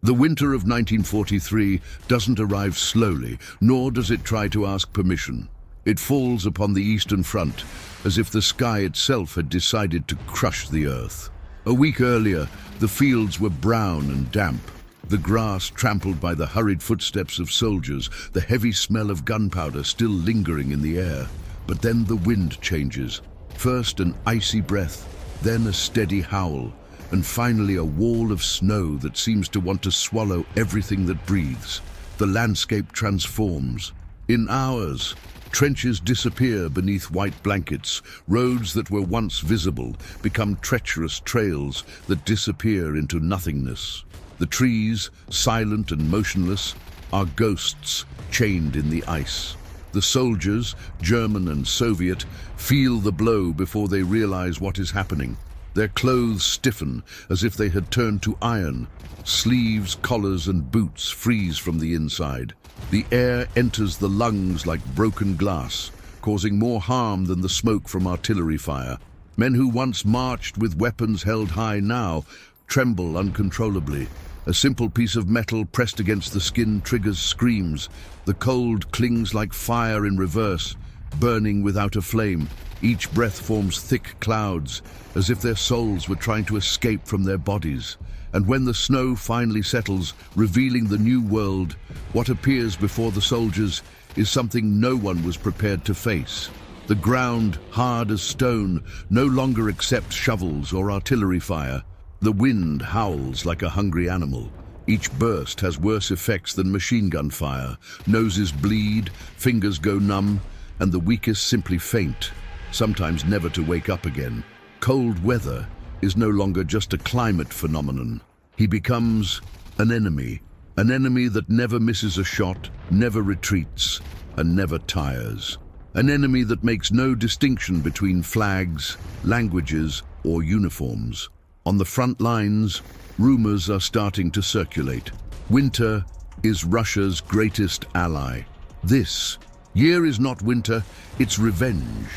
The winter of 1943 doesn't arrive slowly, nor does it try to ask permission. It falls upon the Eastern Front, as if the sky itself had decided to crush the earth. A week earlier, the fields were brown and damp, the grass trampled by the hurried footsteps of soldiers, the heavy smell of gunpowder still lingering in the air. But then the wind changes. First an icy breath, then a steady howl, and finally a wall of snow that seems to want to swallow everything that breathes. The landscape transforms. In hours, trenches disappear beneath white blankets. Roads that were once visible become treacherous trails that disappear into nothingness. The trees, silent and motionless, are ghosts chained in the ice. The soldiers, German and Soviet, feel the blow before they realize what is happening. Their clothes stiffen as if they had turned to iron. Sleeves, collars and boots freeze from the inside. The air enters the lungs like broken glass, causing more harm than the smoke from artillery fire. Men who once marched with weapons held high now tremble uncontrollably. A simple piece of metal pressed against the skin triggers screams. The cold clings like fire in reverse, burning without a flame. Each breath forms thick clouds, as if their souls were trying to escape from their bodies. And when the snow finally settles, revealing the new world, what appears before the soldiers is something no one was prepared to face. The ground, hard as stone, no longer accepts shovels or artillery fire. The wind howls like a hungry animal. Each burst has worse effects than machine gun fire. Noses bleed, fingers go numb, and the weakest simply faint, sometimes never to wake up again. Cold weather is no longer just a climate phenomenon. He becomes an enemy that never misses a shot, never retreats, and never tires. An enemy that makes no distinction between flags, languages, or uniforms. On the front lines, rumors are starting to circulate. Winter is Russia's greatest ally. This year is not winter, it's revenge.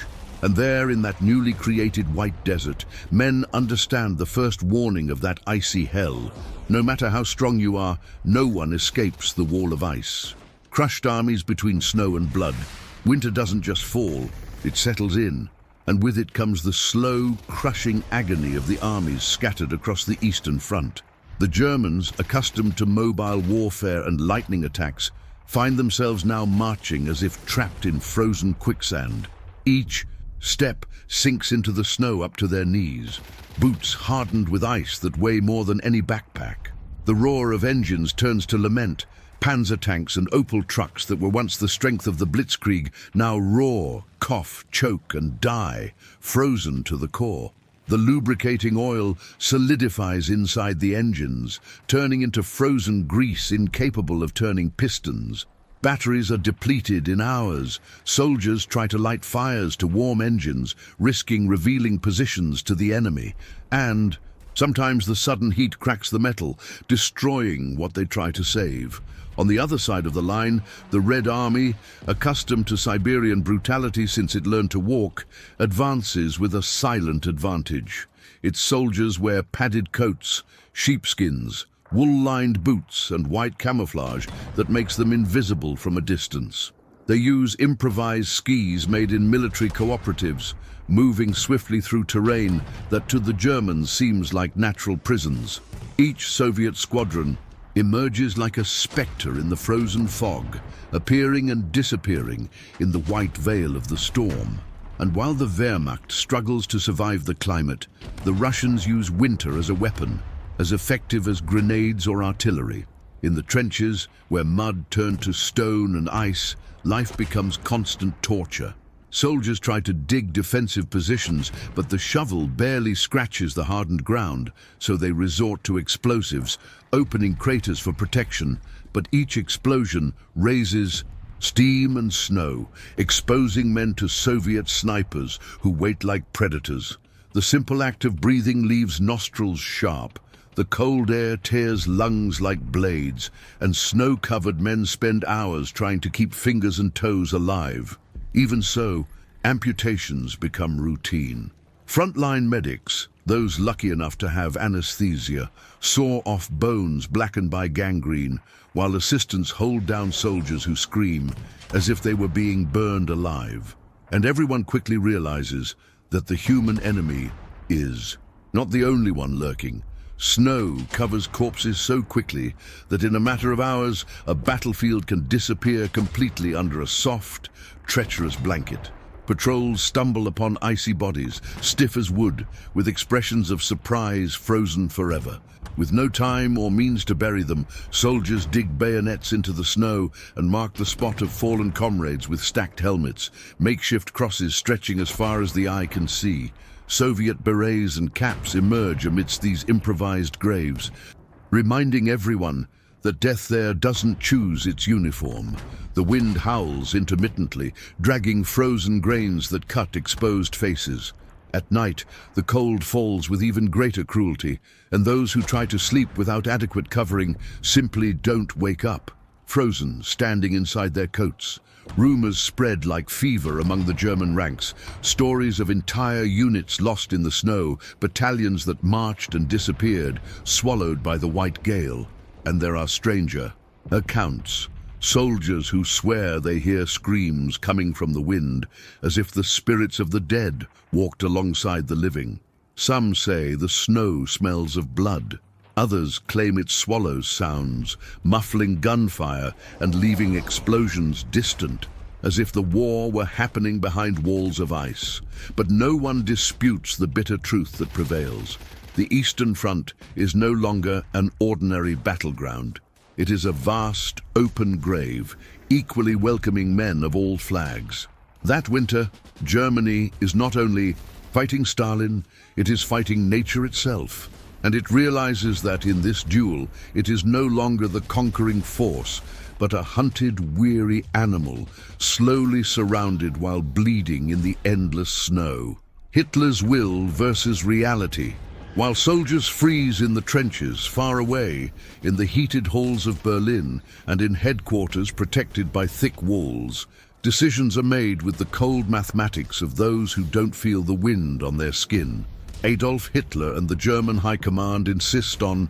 And there, in that newly created white desert, men understand the first warning of that icy hell. No matter how strong you are, no one escapes the wall of ice. Crushed armies between snow and blood, winter doesn't just fall, it settles in. And with it comes the slow, crushing agony of the armies scattered across the Eastern Front. The Germans, accustomed to mobile warfare and lightning attacks, find themselves now marching as if trapped in frozen quicksand. Each step sinks into the snow up to their knees, boots hardened with ice that weigh more than any backpack. The roar of engines turns to lament. Panzer tanks and Opel trucks that were once the strength of the Blitzkrieg now roar, cough, choke and die, frozen to the core. The lubricating oil solidifies inside the engines, turning into frozen grease incapable of turning pistons. Batteries are depleted in hours. Soldiers try to light fires to warm engines, risking revealing positions to the enemy. And sometimes the sudden heat cracks the metal, destroying what they try to save. On the other side of the line, the Red Army, accustomed to Siberian brutality since it learned to walk, advances with a silent advantage. Its soldiers wear padded coats, sheepskins, wool-lined boots and white camouflage that makes them invisible from a distance. They use improvised skis made in military cooperatives, moving swiftly through terrain that to the Germans seems like natural prisons. Each Soviet squadron emerges like a spectre in the frozen fog, appearing and disappearing in the white veil of the storm. And while the Wehrmacht struggles to survive the climate, the Russians use winter as a weapon, as effective as grenades or artillery. In the trenches, where mud turned to stone and ice, life becomes constant torture. Soldiers try to dig defensive positions, but the shovel barely scratches the hardened ground, so they resort to explosives, opening craters for protection. But each explosion raises steam and snow, exposing men to Soviet snipers who wait like predators. The simple act of breathing leaves nostrils sharp. The cold air tears lungs like blades, and snow-covered men spend hours trying to keep fingers and toes alive. Even so, amputations become routine. Frontline medics, Those lucky enough to have anesthesia saw off bones blackened by gangrene, while assistants hold down soldiers who scream as if they were being burned alive. And everyone quickly realizes that the human enemy is not the only one lurking. Snow covers corpses so quickly that in a matter of hours, a battlefield can disappear completely under a soft, treacherous blanket. Patrols stumble upon icy bodies, stiff as wood, with expressions of surprise frozen forever. With no time or means to bury them, soldiers dig bayonets into the snow and mark the spot of fallen comrades with stacked helmets, makeshift crosses stretching as far as the eye can see. Soviet berets and caps emerge amidst these improvised graves, reminding everyone that death there doesn't choose its uniform. The wind howls intermittently, dragging frozen grains that cut exposed faces. At night, the cold falls with even greater cruelty, and those who try to sleep without adequate covering simply don't wake up, frozen, standing inside their coats. Rumors spread like fever among the German ranks, stories of entire units lost in the snow, battalions that marched and disappeared, swallowed by the white gale. And there are stranger accounts, soldiers who swear they hear screams coming from the wind, as if the spirits of the dead walked alongside the living. Some say the snow smells of blood. Others claim it swallows sounds, muffling gunfire and leaving explosions distant, as if the war were happening behind walls of ice. But no one disputes the bitter truth that prevails. The Eastern Front is no longer an ordinary battleground. It is a vast, open grave, equally welcoming men of all flags. That winter, Germany is not only fighting Stalin, it is fighting nature itself. And it realizes that in this duel, it is no longer the conquering force, but a hunted, weary animal, slowly surrounded while bleeding in the endless snow. Hitler's will versus reality. While soldiers freeze in the trenches far away, in the heated halls of Berlin, and in headquarters protected by thick walls, decisions are made with the cold mathematics of those who don't feel the wind on their skin. Adolf Hitler and the German High Command insist on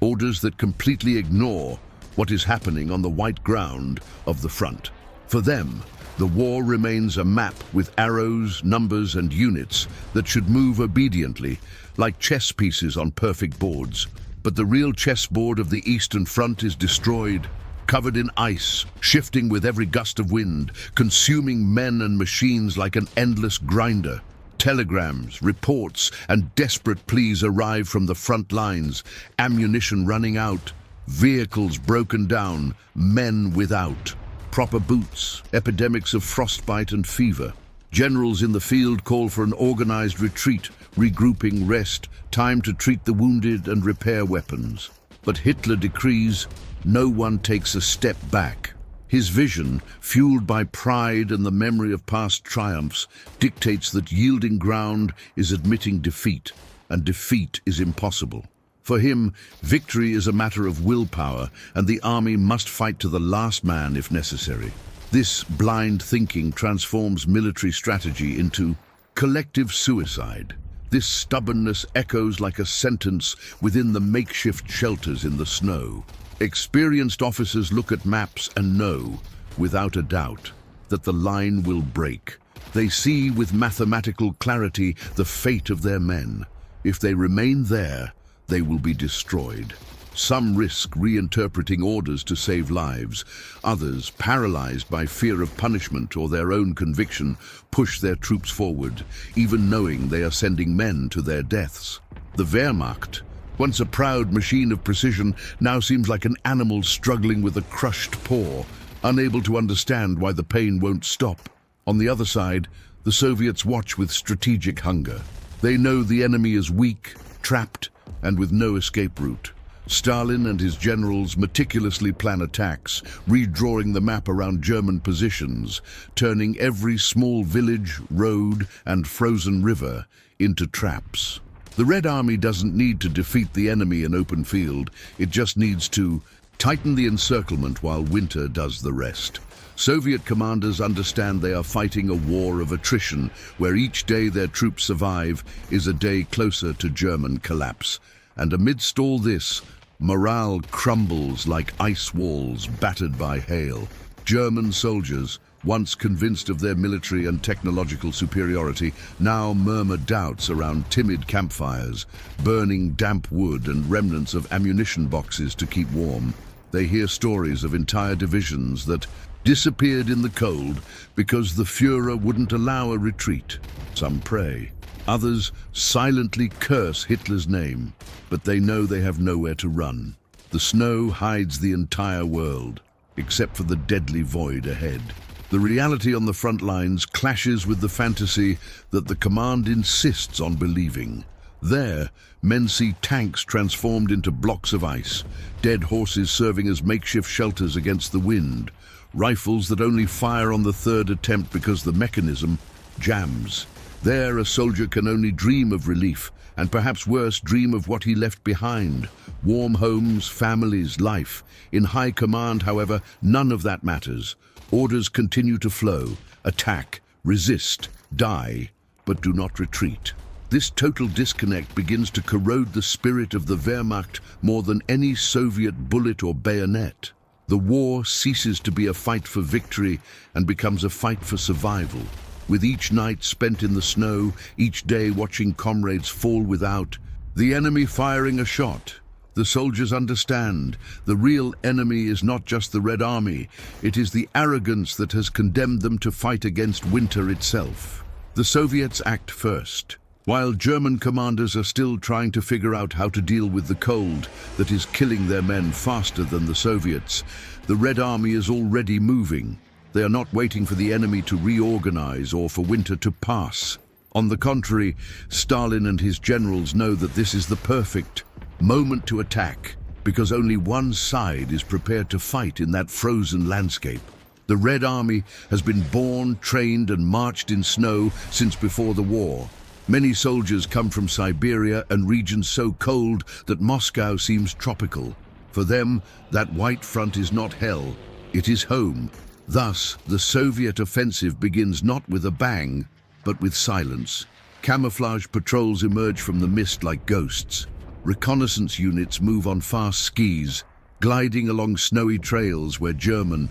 orders that completely ignore what is happening on the white ground of the front. For them, the war remains a map with arrows, numbers, and units that should move obediently, like chess pieces on perfect boards. But the real chessboard of the Eastern Front is destroyed, covered in ice, shifting with every gust of wind, consuming men and machines like an endless grinder. Telegrams, reports, and desperate pleas arrive from the front lines, ammunition running out, vehicles broken down, men without. Proper boots, epidemics of frostbite and fever. Generals in the field call for an organized retreat, regrouping, rest, time to treat the wounded and repair weapons. But Hitler decrees no one takes a step back. His vision, fueled by pride and the memory of past triumphs, dictates that yielding ground is admitting defeat, and defeat is impossible. For him, victory is a matter of willpower, and the army must fight to the last man if necessary. This blind thinking transforms military strategy into collective suicide. This stubbornness echoes like a sentence within the makeshift shelters in the snow. Experienced officers look at maps and know, without a doubt, that the line will break. They see with mathematical clarity the fate of their men. If they remain there, they will be destroyed. Some risk reinterpreting orders to save lives. Others, paralyzed by fear of punishment or their own conviction, push their troops forward, even knowing they are sending men to their deaths. The Wehrmacht, once a proud machine of precision, now seems like an animal struggling with a crushed paw, unable to understand why the pain won't stop. On the other side, the Soviets watch with strategic hunger. They know the enemy is weak, trapped, and with no escape route. Stalin and his generals meticulously plan attacks, redrawing the map around German positions, turning every small village, road, and frozen river into traps. The Red Army doesn't need to defeat the enemy in open field, it just needs to tighten the encirclement while winter does the rest. Soviet commanders understand they are fighting a war of attrition, where each day their troops survive is a day closer to German collapse. And amidst all this, morale crumbles like ice walls battered by hail. German soldiers, once convinced of their military and technological superiority, now murmur doubts around timid campfires, burning damp wood and remnants of ammunition boxes to keep warm. They hear stories of entire divisions that disappeared in the cold because the Führer wouldn't allow a retreat. Some pray. Others silently curse Hitler's name, but they know they have nowhere to run. The snow hides the entire world, except for the deadly void ahead. The reality on the front lines clashes with the fantasy that the command insists on believing. There, men see tanks transformed into blocks of ice, dead horses serving as makeshift shelters against the wind, rifles that only fire on the third attempt because the mechanism jams. There, a soldier can only dream of relief, and perhaps worse, dream of what he left behind. Warm homes, families, life. In high command, however, none of that matters. Orders continue to flow. Attack, resist, die, but do not retreat. This total disconnect begins to corrode the spirit of the Wehrmacht more than any Soviet bullet or bayonet. The war ceases to be a fight for victory and becomes a fight for survival. With each night spent in the snow, each day watching comrades fall without, the enemy firing a shot, the soldiers understand the real enemy is not just the Red Army, it is the arrogance that has condemned them to fight against winter itself. The Soviets act first. While German commanders are still trying to figure out how to deal with the cold that is killing their men faster than the Soviets, the Red Army is already moving. They are not waiting for the enemy to reorganize or for winter to pass. On the contrary, Stalin and his generals know that this is the perfect moment to attack, because only one side is prepared to fight in that frozen landscape. The Red Army has been born, trained, and marched in snow since before the war. Many soldiers come from Siberia and regions so cold that Moscow seems tropical. For them, that white front is not hell, it is home. Thus, the Soviet offensive begins not with a bang, but with silence. Camouflage patrols emerge from the mist like ghosts. Reconnaissance units move on fast skis, gliding along snowy trails where German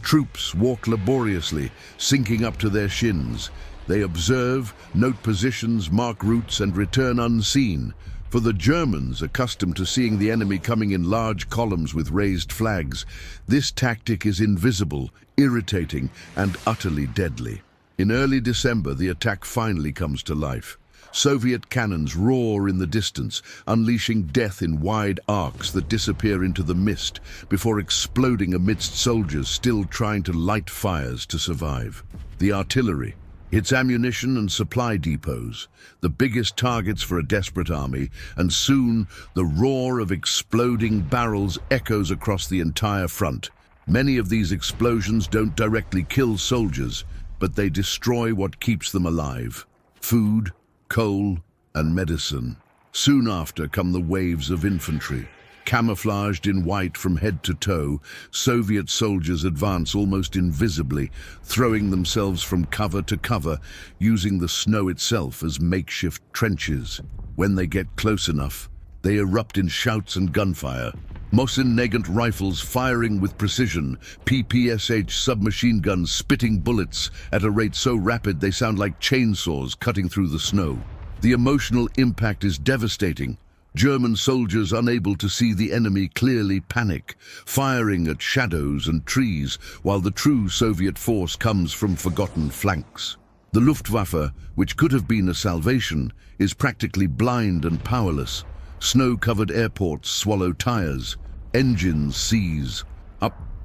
troops walk laboriously, sinking up to their shins. They observe, note positions, mark routes, and return unseen. For the Germans, accustomed to seeing the enemy coming in large columns with raised flags, this tactic is invisible, irritating, and utterly deadly. In early December, the attack finally comes to life. Soviet cannons roar in the distance, unleashing death in wide arcs that disappear into the mist before exploding amidst soldiers still trying to light fires to survive. The artillery, its ammunition and supply depots, the biggest targets for a desperate army, and soon the roar of exploding barrels echoes across the entire front. Many of these explosions don't directly kill soldiers, but they destroy what keeps them alive: food, coal, and medicine. Soon after come the waves of infantry. Camouflaged in white from head to toe, Soviet soldiers advance almost invisibly, throwing themselves from cover to cover, using the snow itself as makeshift trenches. When they get close enough, they erupt in shouts and gunfire. Mosin Nagant rifles firing with precision, PPSH submachine guns spitting bullets at a rate so rapid they sound like chainsaws cutting through the snow. The emotional impact is devastating. German soldiers, unable to see the enemy clearly, panic, firing at shadows and trees, while the true Soviet force comes from forgotten flanks. The Luftwaffe, which could have been a salvation, is practically blind and powerless. Snow-covered airports swallow tires, engines seize.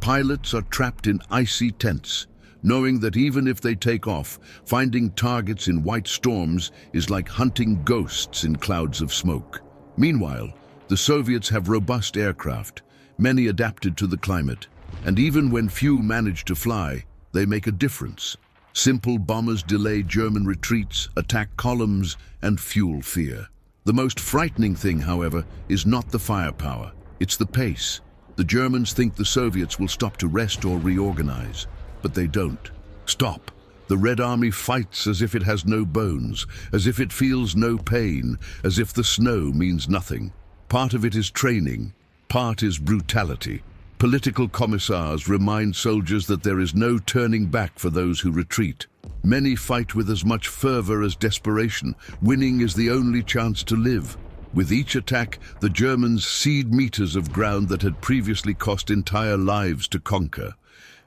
Pilots are trapped in icy tents, knowing that even if they take off, finding targets in white storms is like hunting ghosts in clouds of smoke. Meanwhile, the Soviets have robust aircraft, many adapted to the climate, and even when few manage to fly, they make a difference. Simple bombers delay German retreats, attack columns, and fuel fear. The most frightening thing, however, is not the firepower, it's the pace. The Germans think the Soviets will stop to rest or reorganize, but they don't. Stop. The Red Army fights as if it has no bones, as if it feels no pain, as if the snow means nothing. Part of it is training, part is brutality. Political commissars remind soldiers that there is no turning back for those who retreat. Many fight with as much fervor as desperation. Winning is the only chance to live. With each attack, the Germans cede meters of ground that had previously cost entire lives to conquer.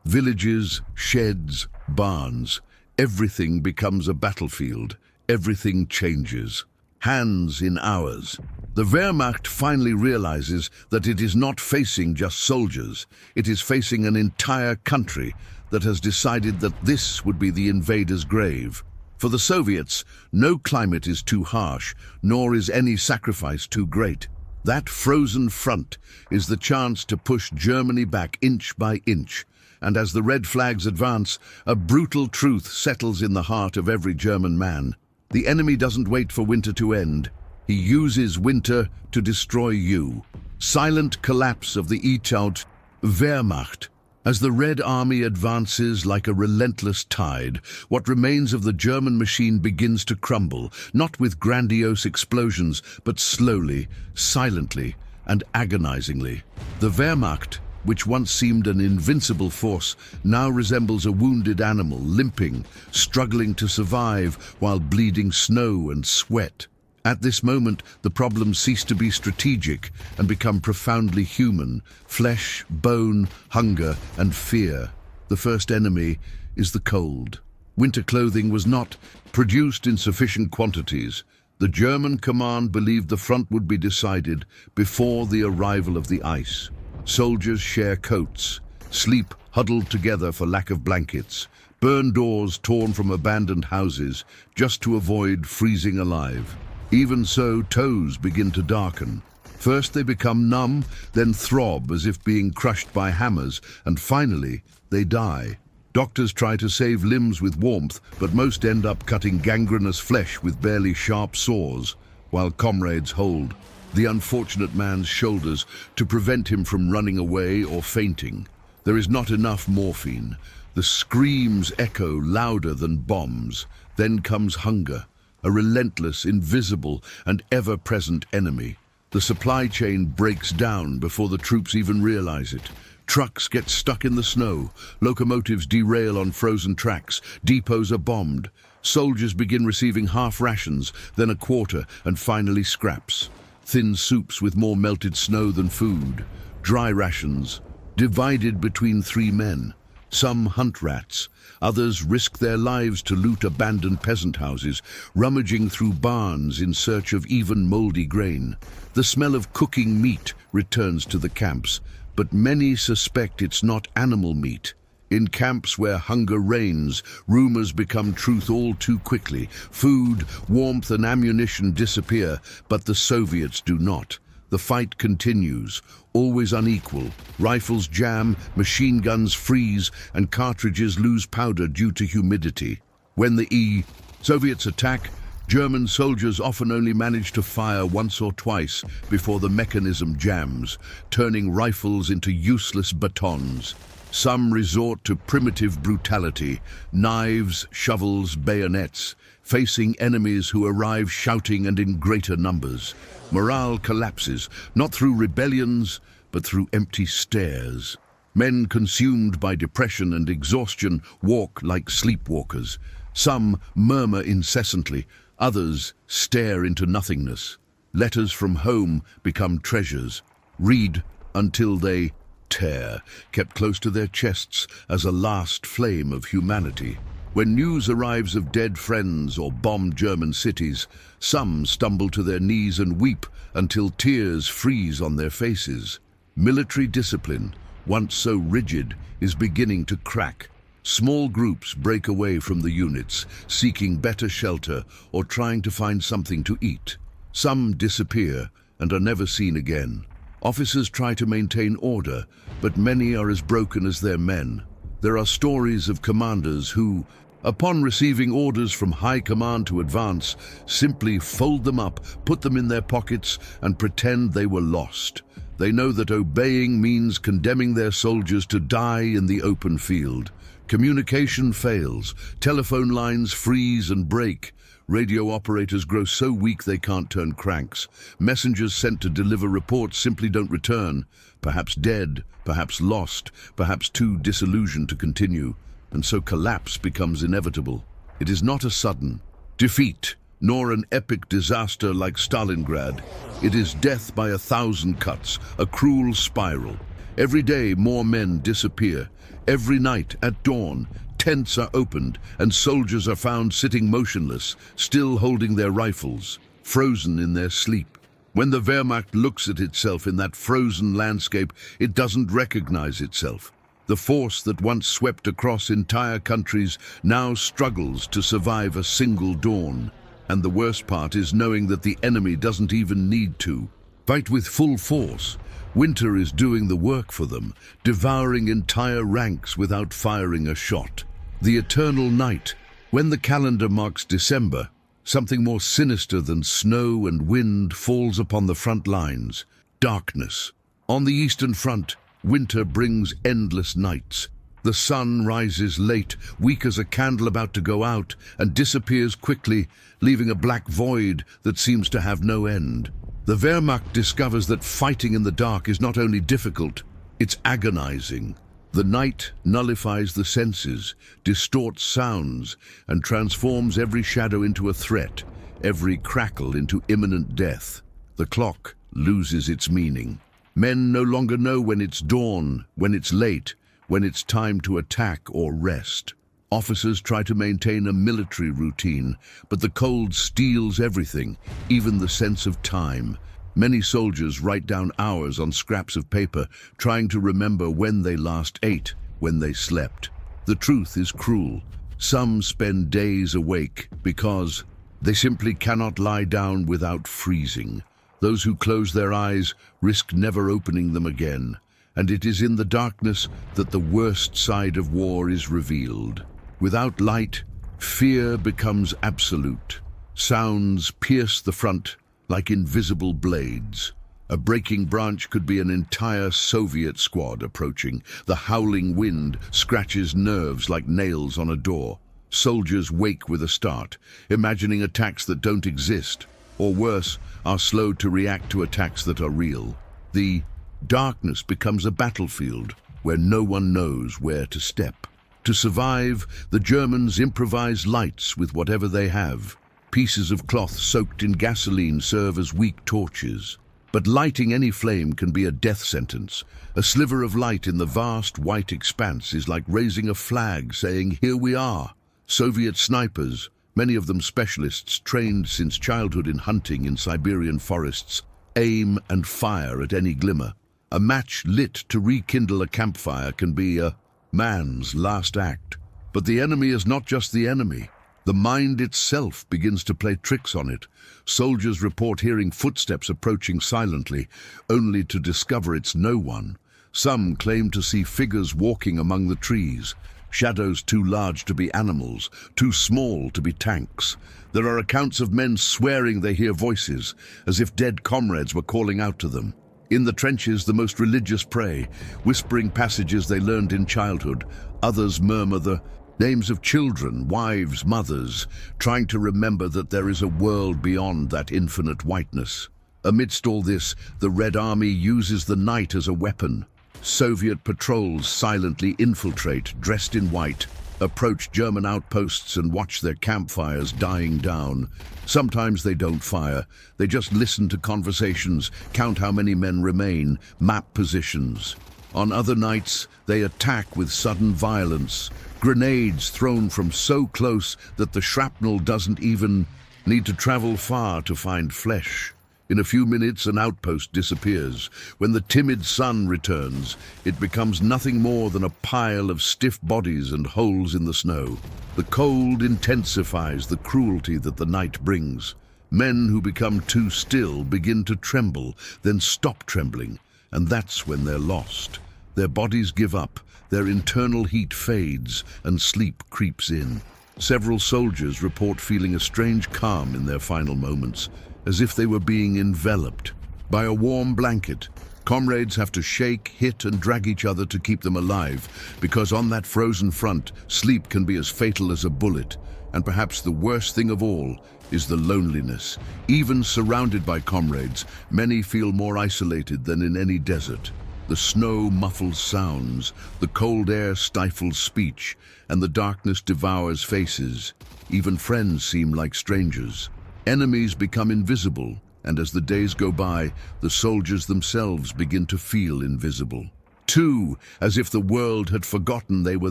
Villages, sheds, barns, everything becomes a battlefield. Everything changes. Hands in hours. The Wehrmacht finally realizes that it is not facing just soldiers. It is facing an entire country that has decided that this would be the invader's grave. For the Soviets, no climate is too harsh, nor is any sacrifice too great. That frozen front is the chance to push Germany back inch by inch. And as the red flags advance, a brutal truth settles in the heart of every German man. The enemy doesn't wait for winter to end. He uses winter to destroy you. Silent collapse of the Eat-Out Wehrmacht. As the Red Army advances like a relentless tide, what remains of the German machine begins to crumble, not with grandiose explosions, but slowly, silently, and agonizingly. The Wehrmacht, which once seemed an invincible force, now resembles a wounded animal, limping, struggling to survive while bleeding snow and sweat. At this moment, the problems cease to be strategic and become profoundly human. Flesh, bone, hunger, and fear. The first enemy is the cold. Winter clothing was not produced in sufficient quantities. The German command believed the front would be decided before the arrival of the ice. Soldiers share coats, sleep huddled together for lack of blankets, burn doors torn from abandoned houses just to avoid freezing alive. Even so, toes begin to darken. First they become numb, then throb as if being crushed by hammers, and finally, they die. Doctors try to save limbs with warmth, but most end up cutting gangrenous flesh with barely sharp saws, while comrades hold the unfortunate man's shoulders to prevent him from running away or fainting. There is not enough morphine. The screams echo louder than bombs. Then comes hunger. A relentless, invisible, and ever-present enemy. The supply chain breaks down before the troops even realize it. Trucks get stuck in the snow, locomotives derail on frozen tracks, depots are bombed. Soldiers begin receiving half rations, then a quarter, and finally scraps. Thin soups with more melted snow than food. Dry rations, divided between 3 men. Some hunt rats, others risk their lives to loot abandoned peasant houses, rummaging through barns in search of even moldy grain. The smell of cooking meat returns to the camps, but many suspect it's not animal meat. In camps where hunger reigns, rumors become truth all too quickly. Food, warmth, and ammunition disappear, but the Soviets do not. The fight continues, always unequal. Rifles jam, machine guns freeze, and cartridges lose powder due to humidity. When the Soviets attack, German soldiers often only manage to fire once or twice before the mechanism jams, turning rifles into useless batons. Some resort to primitive brutality, knives, shovels, bayonets, facing enemies who arrive shouting and in greater numbers. Morale collapses, not through rebellions, but through empty stares. Men consumed by depression and exhaustion walk like sleepwalkers. Some murmur incessantly, others stare into nothingness. Letters from home become treasures. Read until they tear, kept close to their chests as a last flame of humanity. When news arrives of dead friends or bombed German cities, some stumble to their knees and weep until tears freeze on their faces. Military discipline, once so rigid, is beginning to crack. Small groups break away from the units, seeking better shelter or trying to find something to eat. Some disappear and are never seen again. Officers try to maintain order, but many are as broken as their men. There are stories of commanders who, upon receiving orders from high command to advance, simply fold them up, put them in their pockets, and pretend they were lost. They know that obeying means condemning their soldiers to die in the open field. Communication fails, telephone lines freeze and break. Radio operators grow so weak they can't turn cranks. Messengers sent to deliver reports simply don't return. Perhaps dead, perhaps lost, perhaps too disillusioned to continue. And so collapse becomes inevitable. It is not a sudden defeat, nor an epic disaster like Stalingrad. It is death by 1,000 cuts, a cruel spiral. Every day more men disappear. Every night at dawn, tents are opened and soldiers are found sitting motionless, still holding their rifles, frozen in their sleep. When the Wehrmacht looks at itself in that frozen landscape, it doesn't recognize itself. The force that once swept across entire countries now struggles to survive a single dawn. And the worst part is knowing that the enemy doesn't even need to fight with full force. Winter is doing the work for them, devouring entire ranks without firing a shot. The eternal night. When the calendar marks December, something more sinister than snow and wind falls upon the front lines. Darkness. On the Eastern Front, winter brings endless nights. The sun rises late, weak as a candle about to go out, and disappears quickly, leaving a black void that seems to have no end. The Wehrmacht discovers that fighting in the dark is not only difficult, it's agonizing. The night nullifies the senses, distorts sounds, and transforms every shadow into a threat, every crackle into imminent death. The clock loses its meaning. Men no longer know when it's dawn, when it's late, when it's time to attack or rest. Officers try to maintain a military routine, but the cold steals everything, even the sense of time. Many soldiers write down hours on scraps of paper, trying to remember when they last ate, when they slept. The truth is cruel. Some spend days awake because they simply cannot lie down without freezing. Those who close their eyes risk never opening them again. And it is in the darkness that the worst side of war is revealed. Without light, fear becomes absolute. Sounds pierce the front like invisible blades. A breaking branch could be an entire Soviet squad approaching. The howling wind scratches nerves like nails on a door. Soldiers wake with a start, imagining attacks that don't exist, or worse, are slow to react to attacks that are real. The darkness becomes a battlefield where no one knows where to step. To survive, the Germans improvise lights with whatever they have. Pieces of cloth soaked in gasoline serve as weak torches. But lighting any flame can be a death sentence. A sliver of light in the vast white expanse is like raising a flag saying, "Here we are." Soviet snipers, many of them specialists trained since childhood in hunting in Siberian forests, aim and fire at any glimmer. A match lit to rekindle a campfire can be a man's last act. But the enemy is not just the enemy. The mind itself begins to play tricks on it. Soldiers report hearing footsteps approaching silently, only to discover it's no one. Some claim to see figures walking among the trees, shadows too large to be animals, too small to be tanks. There are accounts of men swearing they hear voices, as if dead comrades were calling out to them. In the trenches, the most religious pray, whispering passages they learned in childhood. Others murmur the names of children, wives, mothers, trying to remember that there is a world beyond that infinite whiteness. Amidst all this, the Red Army uses the night as a weapon. Soviet patrols silently infiltrate, dressed in white, approach German outposts and watch their campfires dying down. Sometimes they don't fire. They just listen to conversations, count how many men remain, map positions. On other nights, they attack with sudden violence. Grenades thrown from so close that the shrapnel doesn't even need to travel far to find flesh. In a few minutes, an outpost disappears. When the timid sun returns, it becomes nothing more than a pile of stiff bodies and holes in the snow. The cold intensifies the cruelty that the night brings. Men who become too still begin to tremble, then stop trembling, and that's when they're lost. Their bodies give up, their internal heat fades, and sleep creeps in. Several soldiers report feeling a strange calm in their final moments, as if they were being enveloped by a warm blanket. Comrades have to shake, hit, and drag each other to keep them alive, because on that frozen front, sleep can be as fatal as a bullet. And perhaps the worst thing of all is the loneliness. Even surrounded by comrades, many feel more isolated than in any desert. The snow muffles sounds, the cold air stifles speech, and the darkness devours faces. Even friends seem like strangers. Enemies become invisible, and as the days go by, the soldiers themselves begin to feel invisible. Too, as if the world had forgotten they were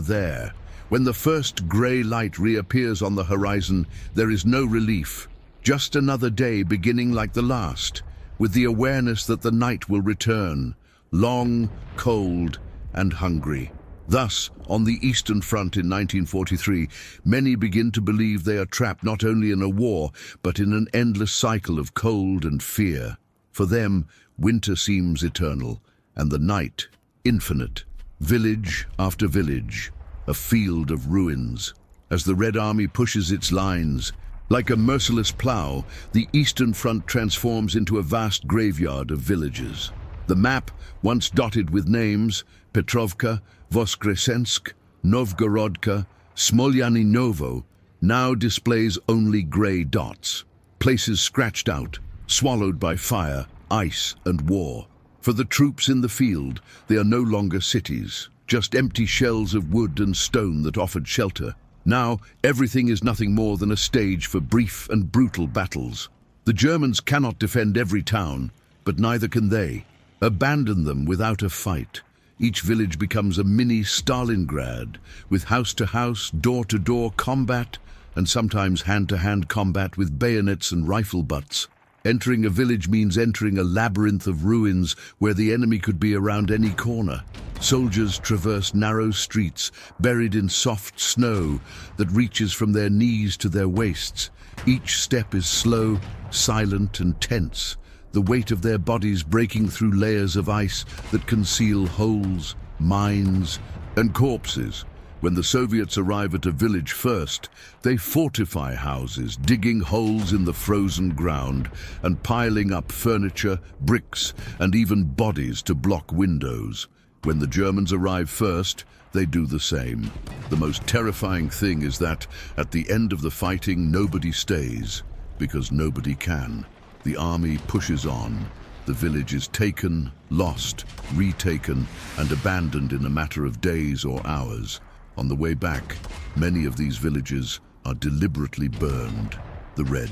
there. When the first grey light reappears on the horizon, there is no relief. Just another day beginning like the last, with the awareness that the night will return, long, cold, and hungry. Thus, on the Eastern Front in 1943, many begin to believe they are trapped not only in a war, but in an endless cycle of cold and fear. For them, winter seems eternal, and the night infinite. Village after village, a field of ruins. As the Red Army pushes its lines, like a merciless plough, the Eastern Front transforms into a vast graveyard of villages. The map, once dotted with names, Petrovka, Voskresensk, Novgorodka, Smolyaninovo, now displays only grey dots. Places scratched out, swallowed by fire, ice, and war. For the troops in the field, they are no longer cities, just empty shells of wood and stone that offered shelter. Now, everything is nothing more than a stage for brief and brutal battles. The Germans cannot defend every town, but neither can they. Abandon them without a fight. Each village becomes a mini Stalingrad, with house-to-house, door-to-door combat, and sometimes hand-to-hand combat with bayonets and rifle butts. Entering a village means entering a labyrinth of ruins where the enemy could be around any corner. Soldiers traverse narrow streets, buried in soft snow that reaches from their knees to their waists. Each step is slow, silent, and tense, the weight of their bodies breaking through layers of ice that conceal holes, mines, and corpses. When the Soviets arrive at a village first, they fortify houses, digging holes in the frozen ground and piling up furniture, bricks, and even bodies to block windows. When the Germans arrive first, they do the same. The most terrifying thing is that, at the end of the fighting, nobody stays, because nobody can. The army pushes on. The village is taken, lost, retaken, and abandoned in a matter of days or hours. On the way back, many of these villages are deliberately burned. The Red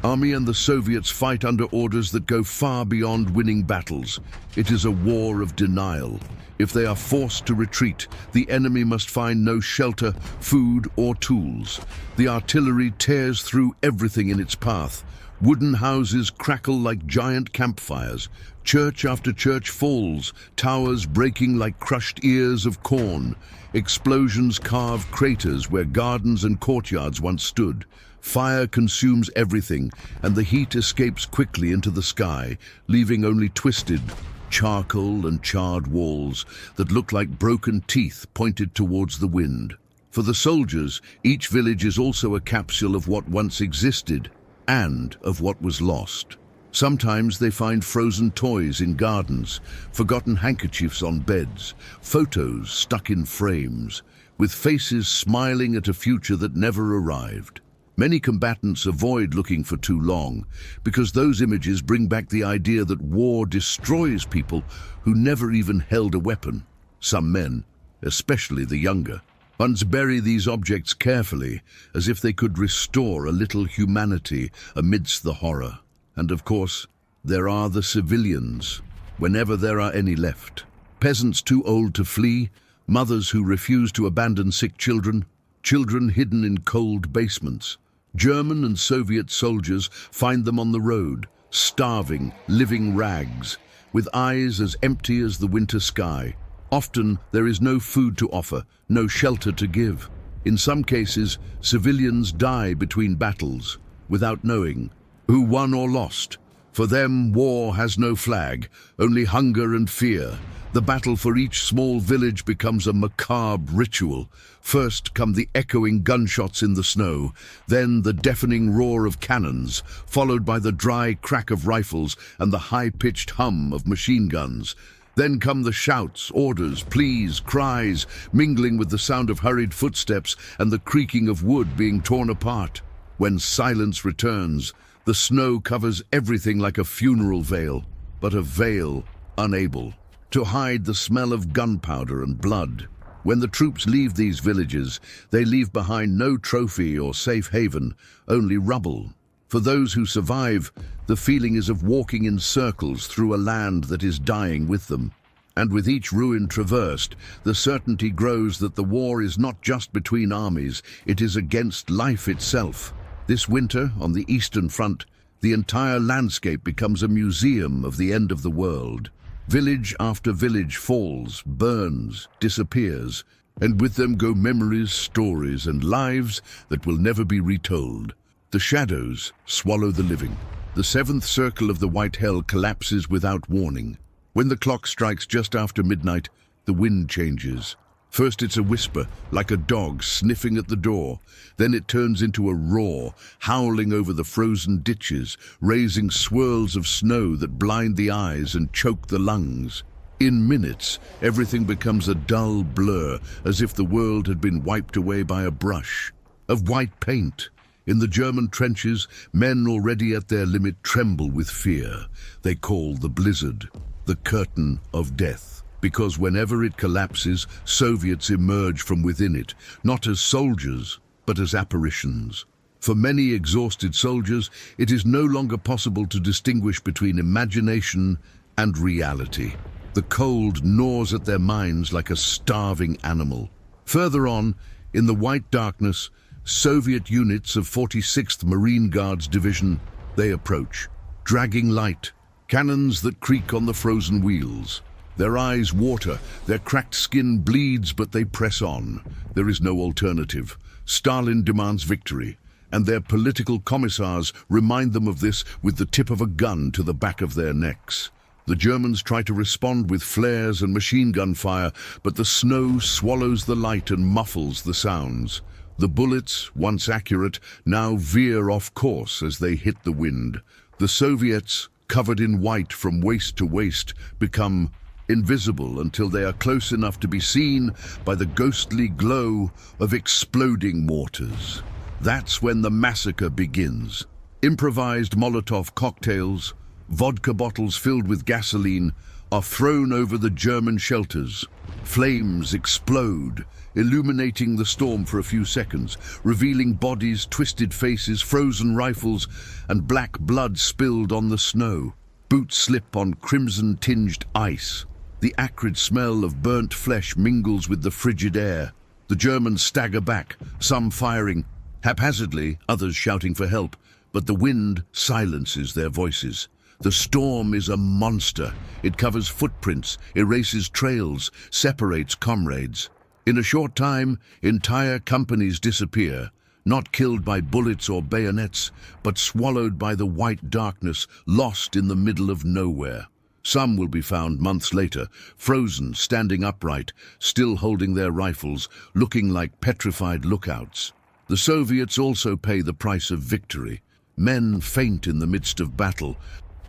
Army and the Soviets fight under orders that go far beyond winning battles. It is a war of denial. If they are forced to retreat, the enemy must find no shelter, food, or tools. The artillery tears through everything in its path. Wooden houses crackle like giant campfires. Church after church falls, towers breaking like crushed ears of corn. Explosions carve craters where gardens and courtyards once stood. Fire consumes everything, and the heat escapes quickly into the sky, leaving only twisted, charcoal and charred walls that look like broken teeth pointed towards the wind. For the soldiers, each village is also a capsule of what once existed, and of what was lost. Sometimes they find frozen toys in gardens, forgotten handkerchiefs on beds, photos stuck in frames, with faces smiling at a future that never arrived. Many combatants avoid looking for too long, because those images bring back the idea that war destroys people who never even held a weapon. Some men, especially the younger, once bury these objects carefully, as if they could restore a little humanity amidst the horror. And of course, there are the civilians, whenever there are any left. Peasants too old to flee, mothers who refuse to abandon sick children, children hidden in cold basements. German and Soviet soldiers find them on the road, starving, living rags, with eyes as empty as the winter sky. Often there is no food to offer, no shelter to give. In some cases, civilians die between battles, without knowing who won or lost. For them, war has no flag, only hunger and fear. The battle for each small village becomes a macabre ritual. First come the echoing gunshots in the snow, then the deafening roar of cannons, followed by the dry crack of rifles and the high-pitched hum of machine guns. Then come the shouts, orders, pleas, cries, mingling with the sound of hurried footsteps and the creaking of wood being torn apart. When silence returns, the snow covers everything like a funeral veil, but a veil unable to hide the smell of gunpowder and blood. When the troops leave these villages, they leave behind no trophy or safe haven, only rubble. For those who survive, the feeling is of walking in circles through a land that is dying with them. And with each ruin traversed, the certainty grows that the war is not just between armies, it is against life itself. This winter, on the Eastern Front, the entire landscape becomes a museum of the end of the world. Village after village falls, burns, disappears, and with them go memories, stories, and lives that will never be retold. The shadows swallow the living. The seventh circle of the White Hell collapses without warning. When the clock strikes just after midnight, the wind changes. First it's a whisper, like a dog sniffing at the door. Then it turns into a roar, howling over the frozen ditches, raising swirls of snow that blind the eyes and choke the lungs. In minutes, everything becomes a dull blur, as if the world had been wiped away by a brush of white paint. In the German trenches, men already at their limit tremble with fear. They call the blizzard the curtain of death, because whenever it collapses, Soviets emerge from within it, not as soldiers, but as apparitions. For many exhausted soldiers, it is no longer possible to distinguish between imagination and reality. The cold gnaws at their minds like a starving animal. Further on, in the white darkness, Soviet units of 46th Marine Guards Division, they approach, dragging light, cannons that creak on the frozen wheels. Their eyes water, their cracked skin bleeds, but they press on. There is no alternative. Stalin demands victory, and their political commissars remind them of this with the tip of a gun to the back of their necks. The Germans try to respond with flares and machine gun fire, but the snow swallows the light and muffles the sounds. The bullets, once accurate, now veer off course as they hit the wind. The Soviets, covered in white from waist to waist, become invisible until they are close enough to be seen by the ghostly glow of exploding mortars. That's when the massacre begins. Improvised Molotov cocktails, vodka bottles filled with gasoline, are thrown over the German shelters. Flames explode, illuminating the storm for a few seconds, revealing bodies, twisted faces, frozen rifles, and black blood spilled on the snow. Boots slip on crimson-tinged ice. The acrid smell of burnt flesh mingles with the frigid air. The Germans stagger back, some firing haphazardly, others shouting for help, but the wind silences their voices. The storm is a monster. It covers footprints, erases trails, separates comrades. In a short time, entire companies disappear, not killed by bullets or bayonets, but swallowed by the white darkness, lost in the middle of nowhere. Some will be found months later, frozen, standing upright, still holding their rifles, looking like petrified lookouts. The Soviets also pay the price of victory. Men faint in the midst of battle,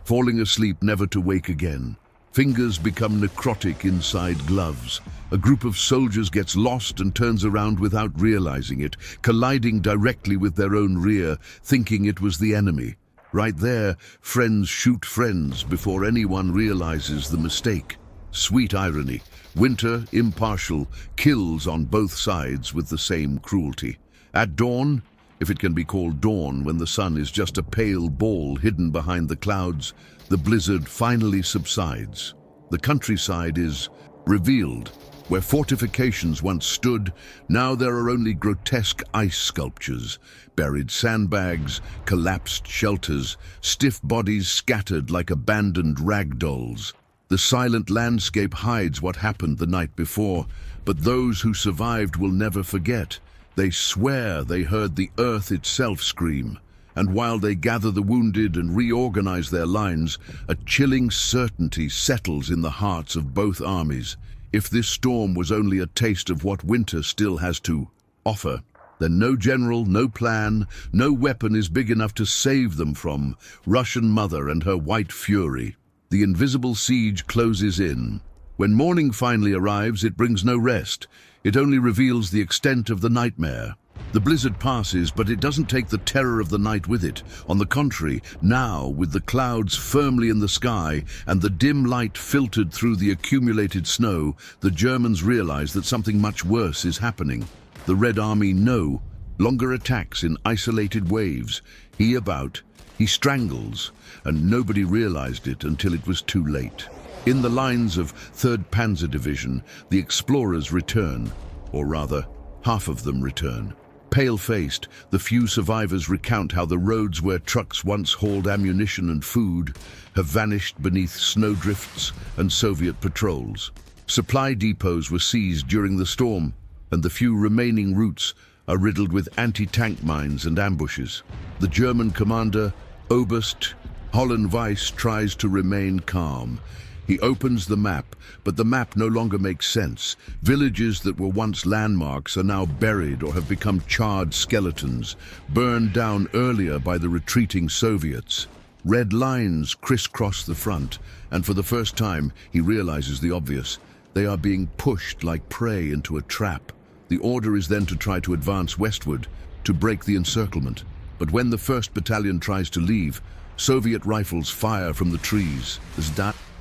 falling asleep never to wake again. Fingers become necrotic inside gloves. A group of soldiers gets lost and turns around without realizing it, colliding directly with their own rear, thinking it was the enemy. Right there, friends shoot friends before anyone realizes the mistake. Sweet irony. Winter, impartial, kills on both sides with the same cruelty. At dawn, if it can be called dawn when the sun is just a pale ball hidden behind the clouds, the blizzard finally subsides. The countryside is revealed. Where fortifications once stood, now there are only grotesque ice sculptures, buried sandbags, collapsed shelters, stiff bodies scattered like abandoned rag dolls. The silent landscape hides what happened the night before, but those who survived will never forget. They swear they heard the earth itself scream, And while they gather the wounded and reorganize their lines, a chilling certainty settles in the hearts of both armies. If this storm was only a taste of what winter still has to offer, then no general, no plan, no weapon is big enough to save them from Russian Mother and her white fury. The invisible siege closes in. When morning finally arrives, it brings no rest. It only reveals the extent of the nightmare. The blizzard passes, but it doesn't take the terror of the night with it. On the contrary, now, with the clouds firmly in the sky and the dim light filtered through the accumulated snow, the Germans realize that something much worse is happening. The Red Army no longer attacks in isolated waves. He strangles, and nobody realized it until it was too late. In the lines of 3rd Panzer Division, the explorers return, or rather, half of them return. Pale-faced, the few survivors recount how the roads where trucks once hauled ammunition and food have vanished beneath snowdrifts and Soviet patrols. Supply depots were seized during the storm, and the few remaining routes are riddled with anti-tank mines and ambushes. The German commander, Oberst Holland Weiss, tries to remain calm. He opens the map, but the map no longer makes sense. Villages that were once landmarks are now buried or have become charred skeletons, burned down earlier by the retreating Soviets. Red lines crisscross the front, and for the first time he realizes the obvious. They are being pushed like prey into a trap. The order is then to try to advance westward, to break the encirclement. But when the 1st Battalion tries to leave, Soviet rifles fire from the trees.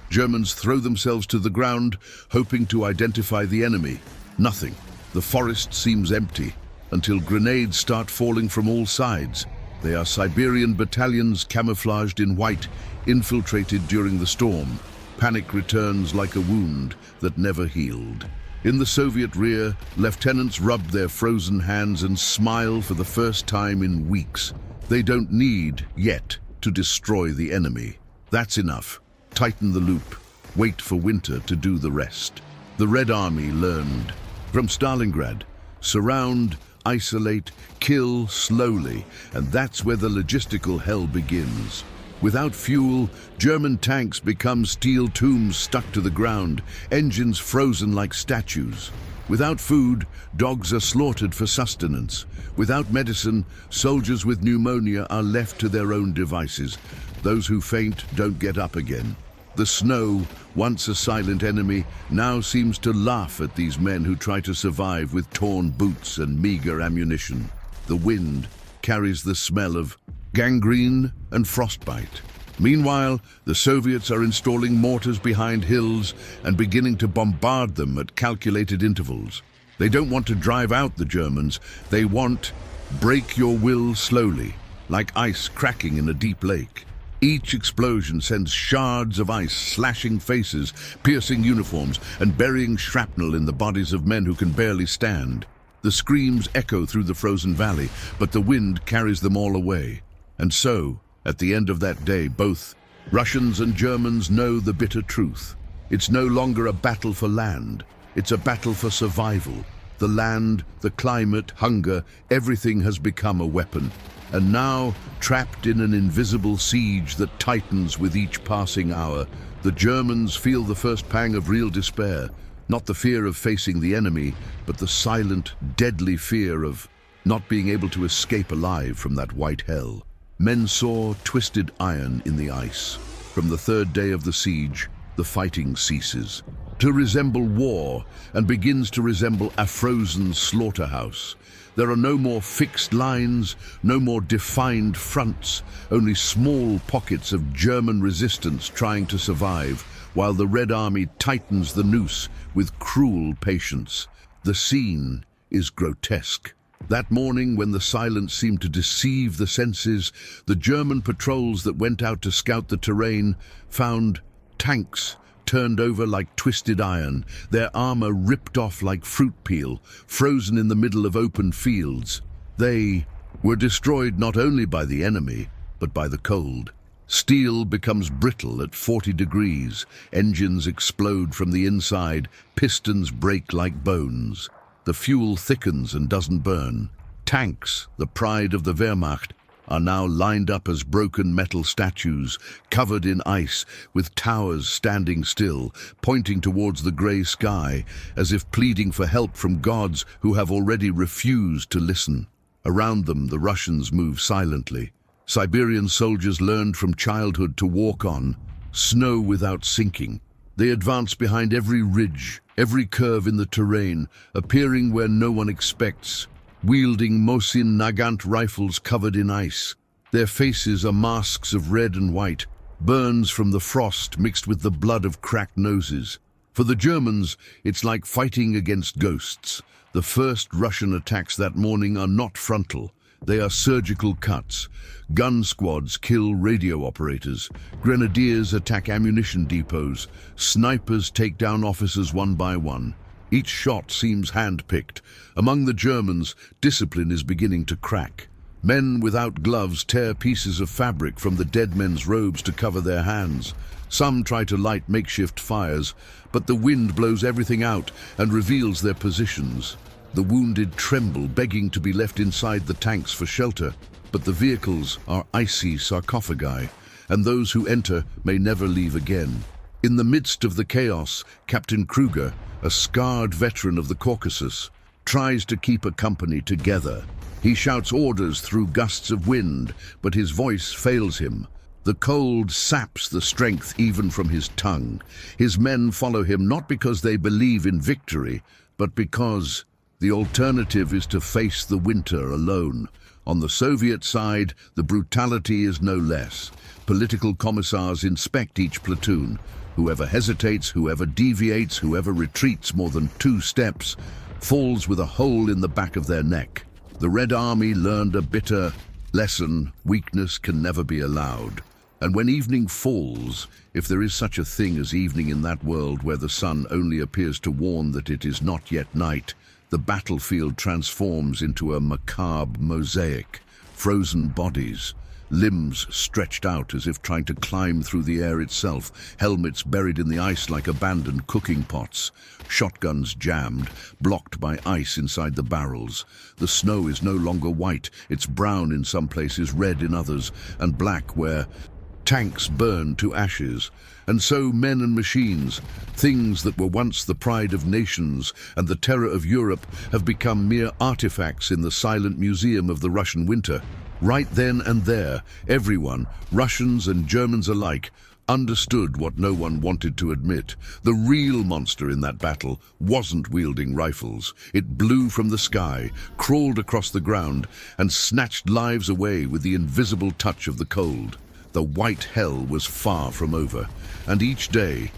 Germans throw themselves to the ground, hoping to identify the enemy. Nothing. The forest seems empty, until grenades start falling from all sides. They are Siberian battalions camouflaged in white, infiltrated during the storm. Panic returns like a wound that never healed. In the Soviet rear, lieutenants rub their frozen hands and smile for the first time in weeks. They don't need, yet, to destroy the enemy. That's enough. Tighten the loop. Wait for winter to do the rest. The Red Army learned from Stalingrad: surround, isolate, kill slowly, and that's where the logistical hell begins. Without fuel, German tanks become steel tombs stuck to the ground, engines frozen like statues. Without food, dogs are slaughtered for sustenance. Without medicine, soldiers with pneumonia are left to their own devices. Those who faint don't get up again. The snow, once a silent enemy, now seems to laugh at these men who try to survive with torn boots and meager ammunition. The wind carries the smell of gangrene and frostbite. Meanwhile, the Soviets are installing mortars behind hills and beginning to bombard them at calculated intervals. They don't want to drive out the Germans. They want break your will slowly, like ice cracking in a deep lake. Each explosion sends shards of ice slashing faces, piercing uniforms, and burying shrapnel in the bodies of men who can barely stand. The screams echo through the frozen valley, but the wind carries them all away. And so, at the end of that day, both Russians and Germans know the bitter truth. It's no longer a battle for land. It's a battle for survival. The land, the climate, hunger, everything has become a weapon. And now, trapped in an invisible siege that tightens with each passing hour, the Germans feel the first pang of real despair. Not the fear of facing the enemy, but the silent, deadly fear of not being able to escape alive from that white hell. Men saw twisted iron in the ice. From the 3rd day of the siege, the fighting ceases to resemble war and begins to resemble a frozen slaughterhouse. There are no more fixed lines, no more defined fronts, only small pockets of German resistance trying to survive, while the Red Army tightens the noose with cruel patience. The scene is grotesque. That morning, when the silence seemed to deceive the senses, the German patrols that went out to scout the terrain found tanks turned over like twisted iron, their armor ripped off like fruit peel, frozen in the middle of open fields. They were destroyed not only by the enemy, but by the cold. Steel becomes brittle at 40 degrees, engines explode from the inside, pistons break like bones. The fuel thickens and doesn't burn. Tanks, the pride of the Wehrmacht, are now lined up as broken metal statues, covered in ice, with towers standing still, pointing towards the grey sky, as if pleading for help from gods who have already refused to listen. Around them, the Russians move silently. Siberian soldiers learned from childhood to walk on snow without sinking. They advance behind every ridge, every curve in the terrain, appearing where no one expects, wielding Mosin Nagant rifles covered in ice. Their faces are masks of red and white, burns from the frost mixed with the blood of cracked noses. For the Germans, it's like fighting against ghosts. The first Russian attacks that morning are not frontal. They are surgical cuts. Gun squads kill radio operators. Grenadiers attack ammunition depots. Snipers take down officers one by one. Each shot seems hand-picked. Among the Germans, discipline is beginning to crack. Men without gloves tear pieces of fabric from the dead men's robes to cover their hands. Some try to light makeshift fires, but the wind blows everything out and reveals their positions. The wounded tremble, begging to be left inside the tanks for shelter, but the vehicles are icy sarcophagi, and those who enter may never leave again. In the midst of the chaos, Captain Kruger, a scarred veteran of the Caucasus, tries to keep a company together. He shouts orders through gusts of wind, but his voice fails him. The cold saps the strength even from his tongue. His men follow him not because they believe in victory, but because the alternative is to face the winter alone. On the Soviet side, the brutality is no less. Political commissars inspect each platoon. Whoever hesitates, whoever deviates, whoever retreats more than 2 steps, falls with a hole in the back of their neck. The Red Army learned a bitter lesson: weakness can never be allowed. And when evening falls, if there is such a thing as evening in that world where the sun only appears to warn that it is not yet night, the battlefield transforms into a macabre mosaic. Frozen bodies, limbs stretched out as if trying to climb through the air itself, helmets buried in the ice like abandoned cooking pots, shotguns jammed, blocked by ice inside the barrels. The snow is no longer white, it's brown in some places, red in others, and black where tanks burn to ashes. And so men and machines, things that were once the pride of nations and the terror of Europe, have become mere artifacts in the silent museum of the Russian winter. Right then and there, everyone, Russians and Germans alike, understood what no one wanted to admit. The real monster in that battle wasn't wielding rifles. It blew from the sky, crawled across the ground, and snatched lives away with the invisible touch of the cold. The white hell was far from over, and each day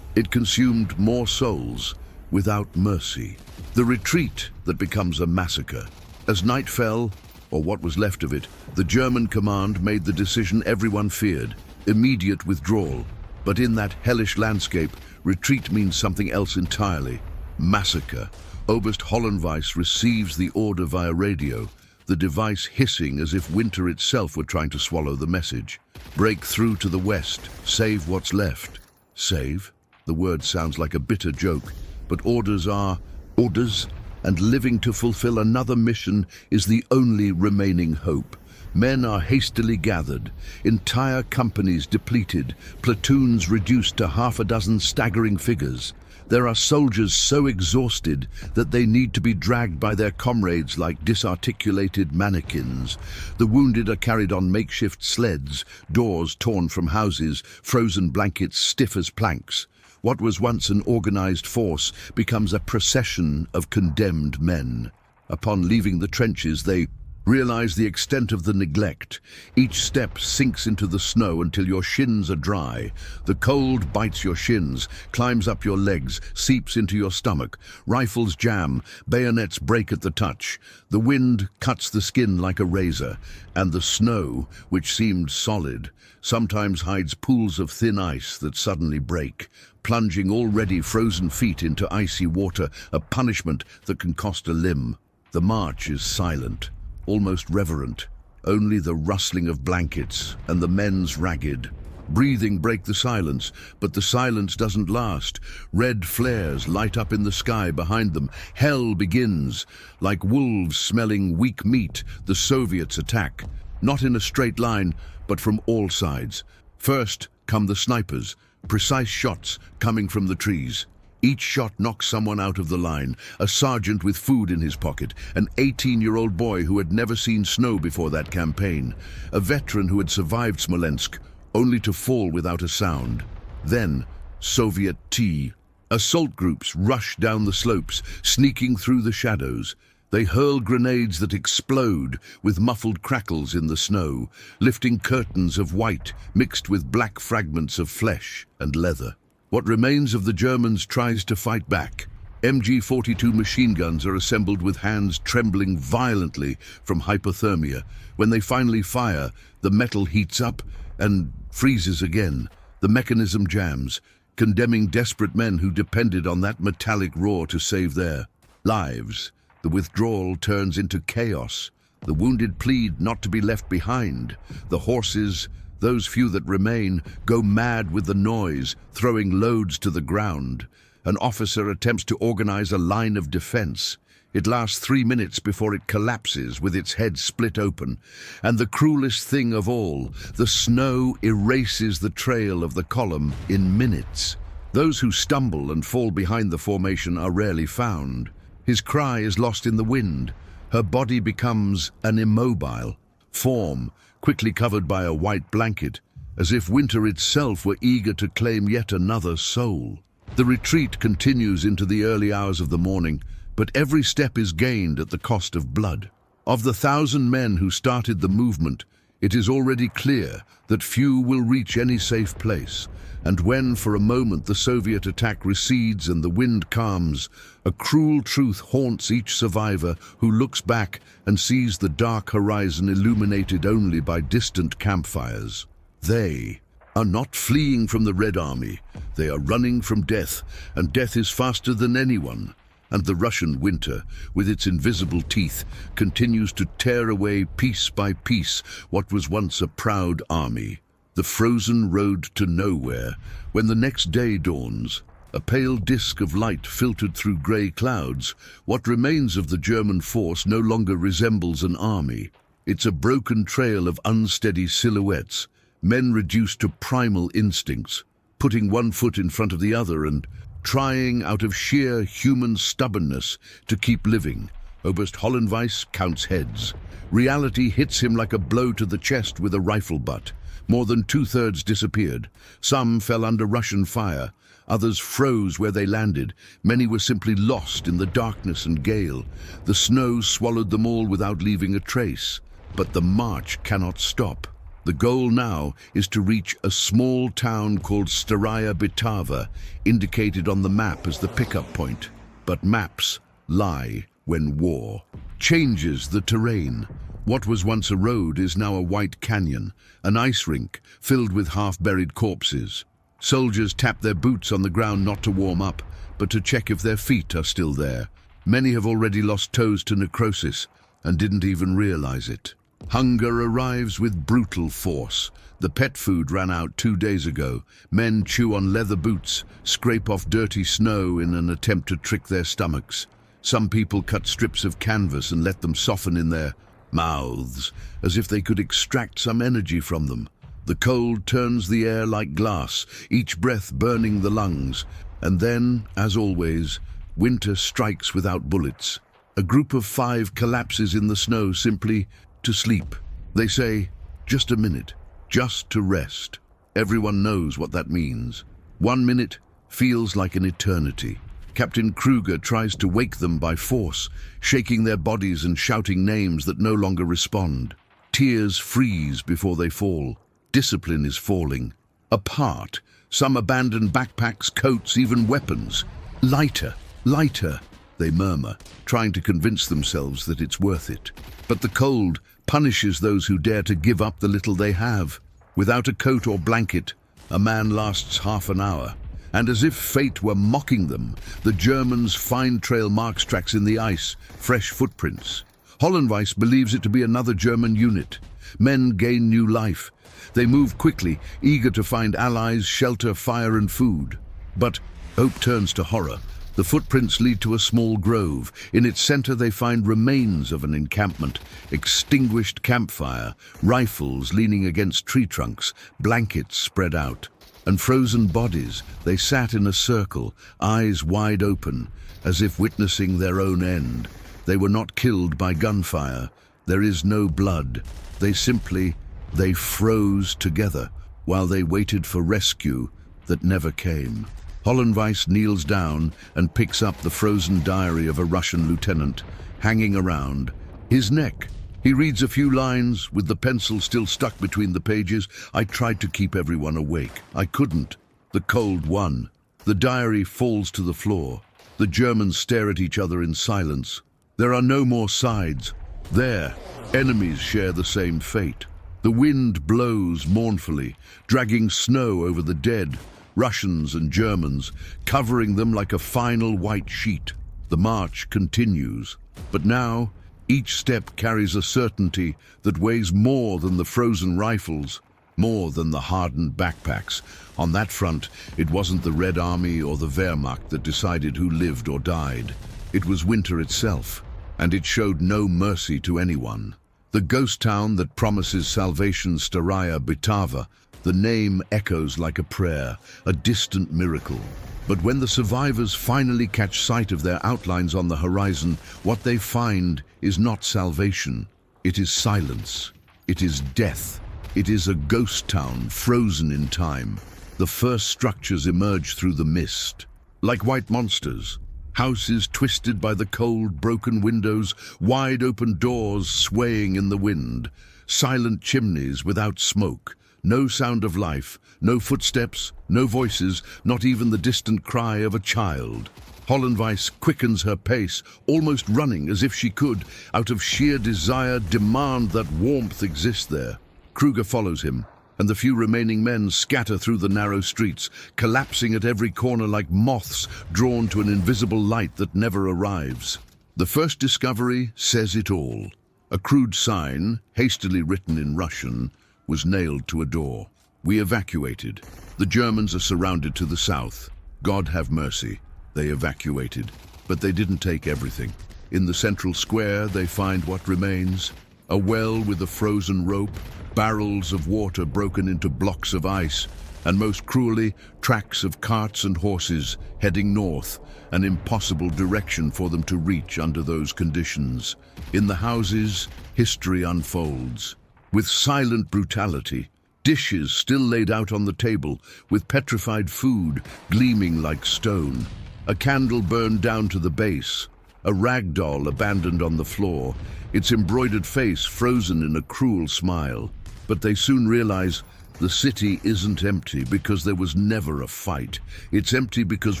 it consumed more souls without mercy. The retreat that becomes a massacre. As night fell, or what was left of it, the German command made the decision everyone feared: immediate withdrawal. But in that hellish landscape, retreat means something else entirely: massacre. Oberst Hollenweiss receives the order via radio, the device hissing as if winter itself were trying to swallow the message. Break through to the west, save what's left. Save? The word sounds like a bitter joke, but orders are orders, and living to fulfill another mission is the only remaining hope. Men are hastily gathered, entire companies depleted, platoons reduced to half a dozen staggering figures. There are soldiers so exhausted that they need to be dragged by their comrades like disarticulated mannequins. The wounded are carried on makeshift sleds, doors torn from houses, frozen blankets stiff as planks. What was once an organized force becomes a procession of condemned men. Upon leaving the trenches, they realize the extent of the neglect. Each step sinks into the snow until your shins are dry. The cold bites your shins, climbs up your legs, seeps into your stomach. Rifles jam, bayonets break at the touch. The wind cuts the skin like a razor, and the snow, which seemed solid, sometimes hides pools of thin ice that suddenly break, plunging already frozen feet into icy water, a punishment that can cost a limb. The march is silent, almost reverent. Only the rustling of blankets and the men's ragged breathing break the silence, but the silence doesn't last. Red flares light up in the sky behind them. Hell begins. Like wolves smelling weak meat, the Soviets attack. not in a straight line, but from all sides. First come the snipers, precise shots coming from the trees. Each shot knocks someone out of the line, a sergeant with food in his pocket, an 18-year-old boy who had never seen snow before that campaign, a veteran who had survived Smolensk, only to fall without a sound. Then, Soviet T. Assault groups rush down the slopes, sneaking through the shadows. They hurl grenades that explode with muffled crackles in the snow, lifting curtains of white mixed with black fragments of flesh and leather. What remains of the Germans tries to fight back. MG-42 machine guns are assembled with hands trembling violently from hypothermia. When they finally fire, the metal heats up and freezes again. The mechanism jams, condemning desperate men who depended on that metallic roar to save their lives. The withdrawal turns into chaos. The wounded plead not to be left behind. The horses, those few that remain, go mad with the noise, throwing loads to the ground. An officer attempts to organize a line of defense. It lasts 3 minutes before it collapses with its head split open. And the cruelest thing of all, the snow erases the trail of the column in minutes. Those who stumble and fall behind the formation are rarely found. His cry is lost in the wind. Her body becomes an immobile form, quickly covered by a white blanket, as if winter itself were eager to claim yet another soul. The retreat continues into the early hours of the morning, but every step is gained at the cost of blood. Of the 1,000 men who started the movement, it is already clear that few will reach any safe place. And when, for a moment, the Soviet attack recedes and the wind calms, a cruel truth haunts each survivor who looks back and sees the dark horizon illuminated only by distant campfires. They are not fleeing from the Red Army. They are running from death, and death is faster than anyone. And the Russian winter, with its invisible teeth, continues to tear away piece by piece what was once a proud army. The frozen road to nowhere, when the next day dawns, a pale disk of light filtered through grey clouds, what remains of the German force no longer resembles an army. It's a broken trail of unsteady silhouettes, men reduced to primal instincts, putting one foot in front of the other and trying out of sheer human stubbornness to keep living. Oberst Hollenweiss counts heads. Reality hits him like a blow to the chest with a rifle butt. More than 2/3 disappeared. Some fell under Russian fire. Others froze where they landed. Many were simply lost in the darkness and gale. The snow swallowed them all without leaving a trace. But the march cannot stop. The goal now is to reach a small town called Staraya Bitava, indicated on the map as the pickup point. But maps lie when war changes the terrain. What was once a road is now a white canyon, an ice rink filled with half-buried corpses. Soldiers tap their boots on the ground not to warm up, but to check if their feet are still there. Many have already lost toes to necrosis and didn't even realize it. Hunger arrives with brutal force. The pet food ran out 2 days ago. Men chew on leather boots, scrape off dirty snow in an attempt to trick their stomachs. Some people cut strips of canvas and let them soften in their mouths, as if they could extract some energy from them. The cold turns the air like glass, each breath burning the lungs. And then, as always, winter strikes without bullets. A group of 5 collapses in the snow simply to sleep. They say, just a minute, just to rest. Everyone knows what that means. 1 minute feels like an eternity. Captain Kruger tries to wake them by force, shaking their bodies and shouting names that no longer respond. Tears freeze before they fall. Discipline is falling. Apart, some abandon backpacks, coats, even weapons. Lighter, lighter, they murmur, trying to convince themselves that it's worth it. But the cold punishes those who dare to give up the little they have. Without a coat or blanket, a man lasts half an hour. And as if fate were mocking them, the Germans find trail marks tracks in the ice, fresh footprints. Hollenweiss believes it to be another German unit. Men gain new life. They move quickly, eager to find allies, shelter, fire and food. But hope turns to horror. The footprints lead to a small grove. In its center they find remains of an encampment, extinguished campfire, rifles leaning against tree trunks, blankets spread out, and frozen bodies. They sat in a circle, eyes wide open, as if witnessing their own end. They were not killed by gunfire. There is no blood. They froze together while they waited for rescue that never came. Hollenweiss kneels down and picks up the frozen diary of a Russian lieutenant, hanging around his neck. He reads a few lines with the pencil still stuck between the pages. I tried to keep everyone awake. I couldn't. The cold won. The diary falls to the floor. The Germans stare at each other in silence. There are no more sides. Their enemies share the same fate. The wind blows mournfully, dragging snow over the dead, Russians and Germans, covering them like a final white sheet. The march continues, but now each step carries a certainty that weighs more than the frozen rifles, more than the hardened backpacks. On that front, it wasn't the Red Army or the Wehrmacht that decided who lived or died. It was winter itself, and it showed no mercy to anyone. The ghost town that promises salvation, Staraya Bitava, the name echoes like a prayer, a distant miracle. But when the survivors finally catch sight of their outlines on the horizon, what they find is not salvation. It is silence. It is death. It is a ghost town frozen in time. The first structures emerge through the mist, like white monsters. Houses twisted by the cold, broken windows, wide open doors swaying in the wind, silent chimneys without smoke. No sound of life, no footsteps, no voices, not even the distant cry of a child. Hollenweiss quickens her pace, almost running as if she could, out of sheer desire, demand that warmth exist there. Kruger follows him, and the few remaining men scatter through the narrow streets, collapsing at every corner like moths drawn to an invisible light that never arrives. The first discovery says it all. A crude sign, hastily written in Russian, was nailed to a door. We evacuated. The Germans are surrounded to the south. God have mercy. They evacuated. But they didn't take everything. In the central square, they find what remains. A well with a frozen rope, barrels of water broken into blocks of ice, and most cruelly, tracks of carts and horses heading north, an impossible direction for them to reach under those conditions. In the houses, history unfolds. With silent brutality, dishes still laid out on the table, with petrified food gleaming like stone. A candle burned down to the base, a rag doll abandoned on the floor, its embroidered face frozen in a cruel smile. But they soon realize the city isn't empty because there was never a fight. It's empty because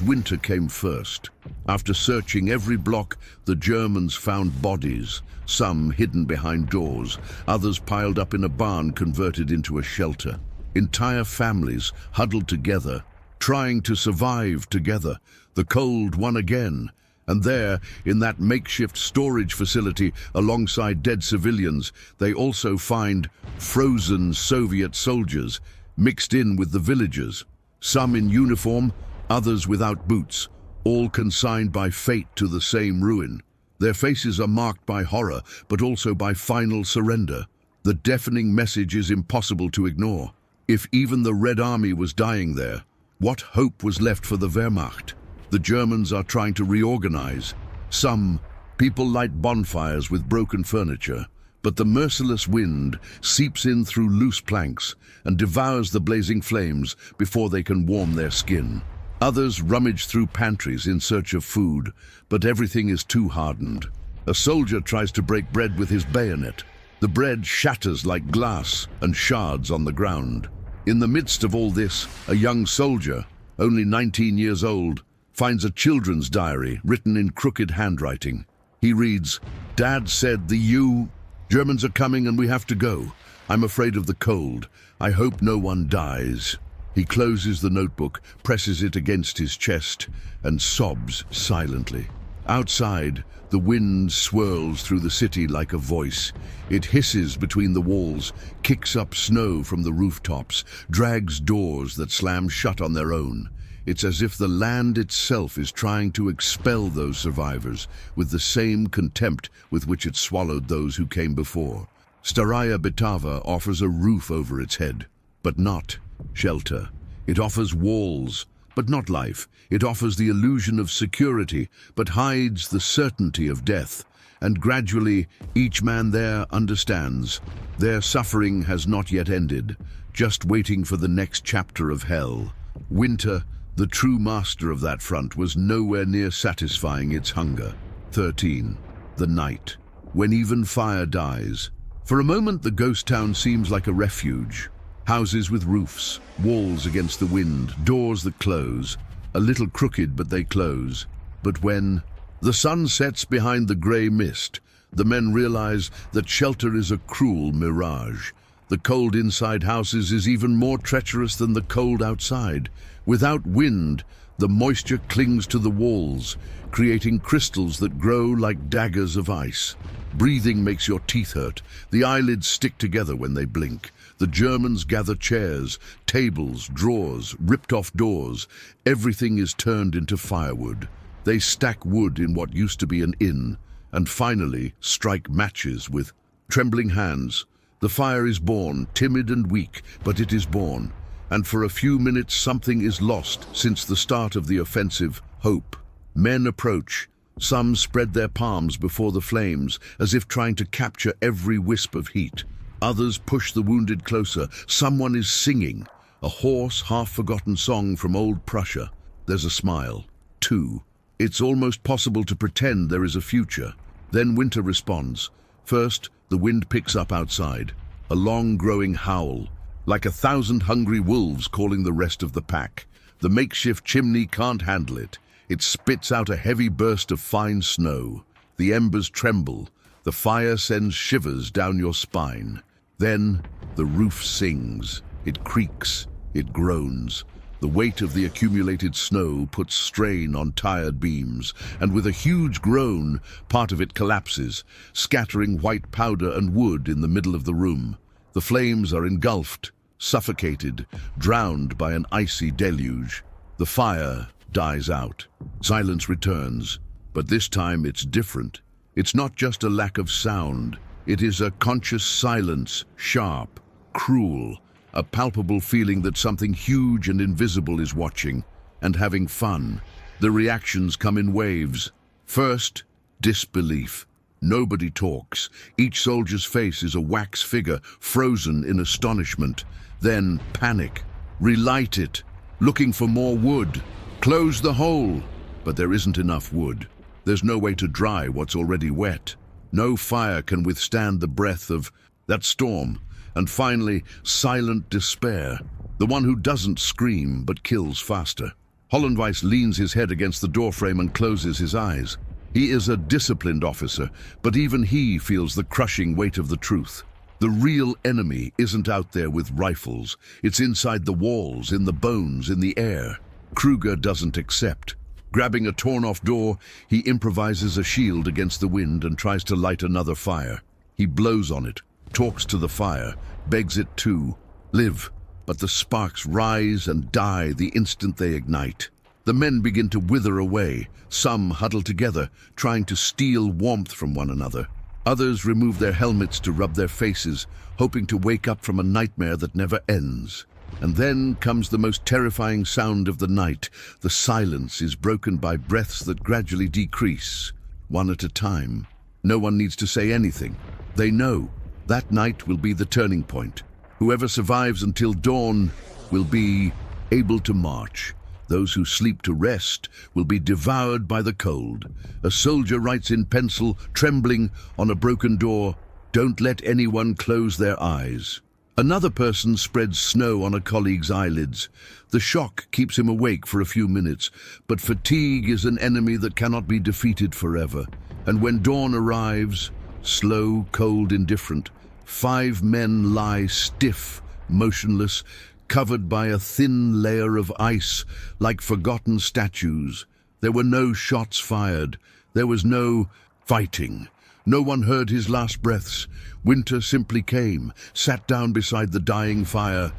winter came first. After searching every block, the Germans found bodies, some hidden behind doors, others piled up in a barn converted into a shelter. Entire families huddled together, trying to survive together. The cold won again. And there, in that makeshift storage facility alongside dead civilians, they also find frozen Soviet soldiers mixed in with the villagers, some in uniform, others without boots, all consigned by fate to the same ruin. Their faces are marked by horror, but also by final surrender. The deafening message is impossible to ignore. If even the Red Army was dying there, what hope was left for the Wehrmacht? The Germans are trying to reorganize. Some people light bonfires with broken furniture, but the merciless wind seeps in through loose planks and devours the blazing flames before they can warm their skin. Others rummage through pantries in search of food, but everything is too hardened. A soldier tries to break bread with his bayonet. The bread shatters like glass and shards on the ground. In the midst of all this, a young soldier, only 19 years old, finds a children's diary written in crooked handwriting. He reads, "Dad said the Germans are coming and we have to go. I'm afraid of the cold. I hope no one dies." He closes the notebook, presses it against his chest, and sobs silently. Outside, the wind swirls through the city like a voice. It hisses between the walls, kicks up snow from the rooftops, drags doors that slam shut on their own. It's as if the land itself is trying to expel those survivors with the same contempt with which it swallowed those who came before. Staraya Bitava offers a roof over its head, but not shelter. It offers walls, but not life. It offers the illusion of security, but hides the certainty of death. And gradually, each man there understands their suffering has not yet ended, just waiting for the next chapter of hell. Winter, the true master of that front, was nowhere near satisfying its hunger. 13. The night, when even fire dies. For a moment, the ghost town seems like a refuge. Houses with roofs, walls against the wind, doors that close. A little crooked, but they close. But when the sun sets behind the grey mist, the men realize that shelter is a cruel mirage. The cold inside houses is even more treacherous than the cold outside. Without wind, the moisture clings to the walls, creating crystals that grow like daggers of ice. Breathing makes your teeth hurt. The eyelids stick together when they blink. The Germans gather chairs, tables, drawers, ripped off doors. Everything is turned into firewood. They stack wood in what used to be an inn, and finally strike matches with trembling hands. The fire is born, timid and weak, but it is born. And for a few minutes something is lost since the start of the offensive: hope. Men approach. Some spread their palms before the flames, as if trying to capture every wisp of heat. Others push the wounded closer. Someone is singing, a hoarse, half-forgotten song from old Prussia. There's a smile. 2. It's almost possible to pretend there is a future. Then winter responds. First, the wind picks up outside, a long-growing howl, like 1,000 hungry wolves calling the rest of the pack. The makeshift chimney can't handle it. It spits out a heavy burst of fine snow. The embers tremble. The fire sends shivers down your spine. Then the roof sings. It creaks. It groans. The weight of the accumulated snow puts strain on tired beams, and with a huge groan, part of it collapses, scattering white powder and wood in the middle of the room. The flames are engulfed, suffocated, drowned by an icy deluge. The fire dies out. Silence returns, but this time it's different. It's not just a lack of sound. It is a conscious silence, sharp, cruel, a palpable feeling that something huge and invisible is watching and having fun. The reactions come in waves. First, disbelief. Nobody talks. Each soldier's face is a wax figure, frozen in astonishment. Then panic. Relight it. Looking for more wood. Close the hole. But there isn't enough wood. There's no way to dry what's already wet. No fire can withstand the breath of that storm. And finally, silent despair. The one who doesn't scream but kills faster. Hollenweiss leans his head against the doorframe and closes his eyes. He is a disciplined officer, but even he feels the crushing weight of the truth. The real enemy isn't out there with rifles. It's inside the walls, in the bones, in the air. Kruger doesn't accept. Grabbing a torn-off door, he improvises a shield against the wind and tries to light another fire. He blows on it, talks to the fire, begs it to live, but the sparks rise and die the instant they ignite. The men begin to wither away. Some huddle together, trying to steal warmth from one another. Others remove their helmets to rub their faces, hoping to wake up from a nightmare that never ends. And then comes the most terrifying sound of the night. The silence is broken by breaths that gradually decrease, one at a time. No one needs to say anything. They know that night will be the turning point. Whoever survives until dawn will be able to march. Those who sleep to rest will be devoured by the cold. A soldier writes in pencil, trembling, on a broken door, "Don't let anyone close their eyes." Another person spreads snow on a colleague's eyelids. The shock keeps him awake for a few minutes, but fatigue is an enemy that cannot be defeated forever. And when dawn arrives, slow, cold, indifferent, 5 men lie stiff, motionless, covered by a thin layer of ice, like forgotten statues. There were no shots fired. There was no fighting. No one heard his last breaths. Winter simply came, sat down beside the dying fire,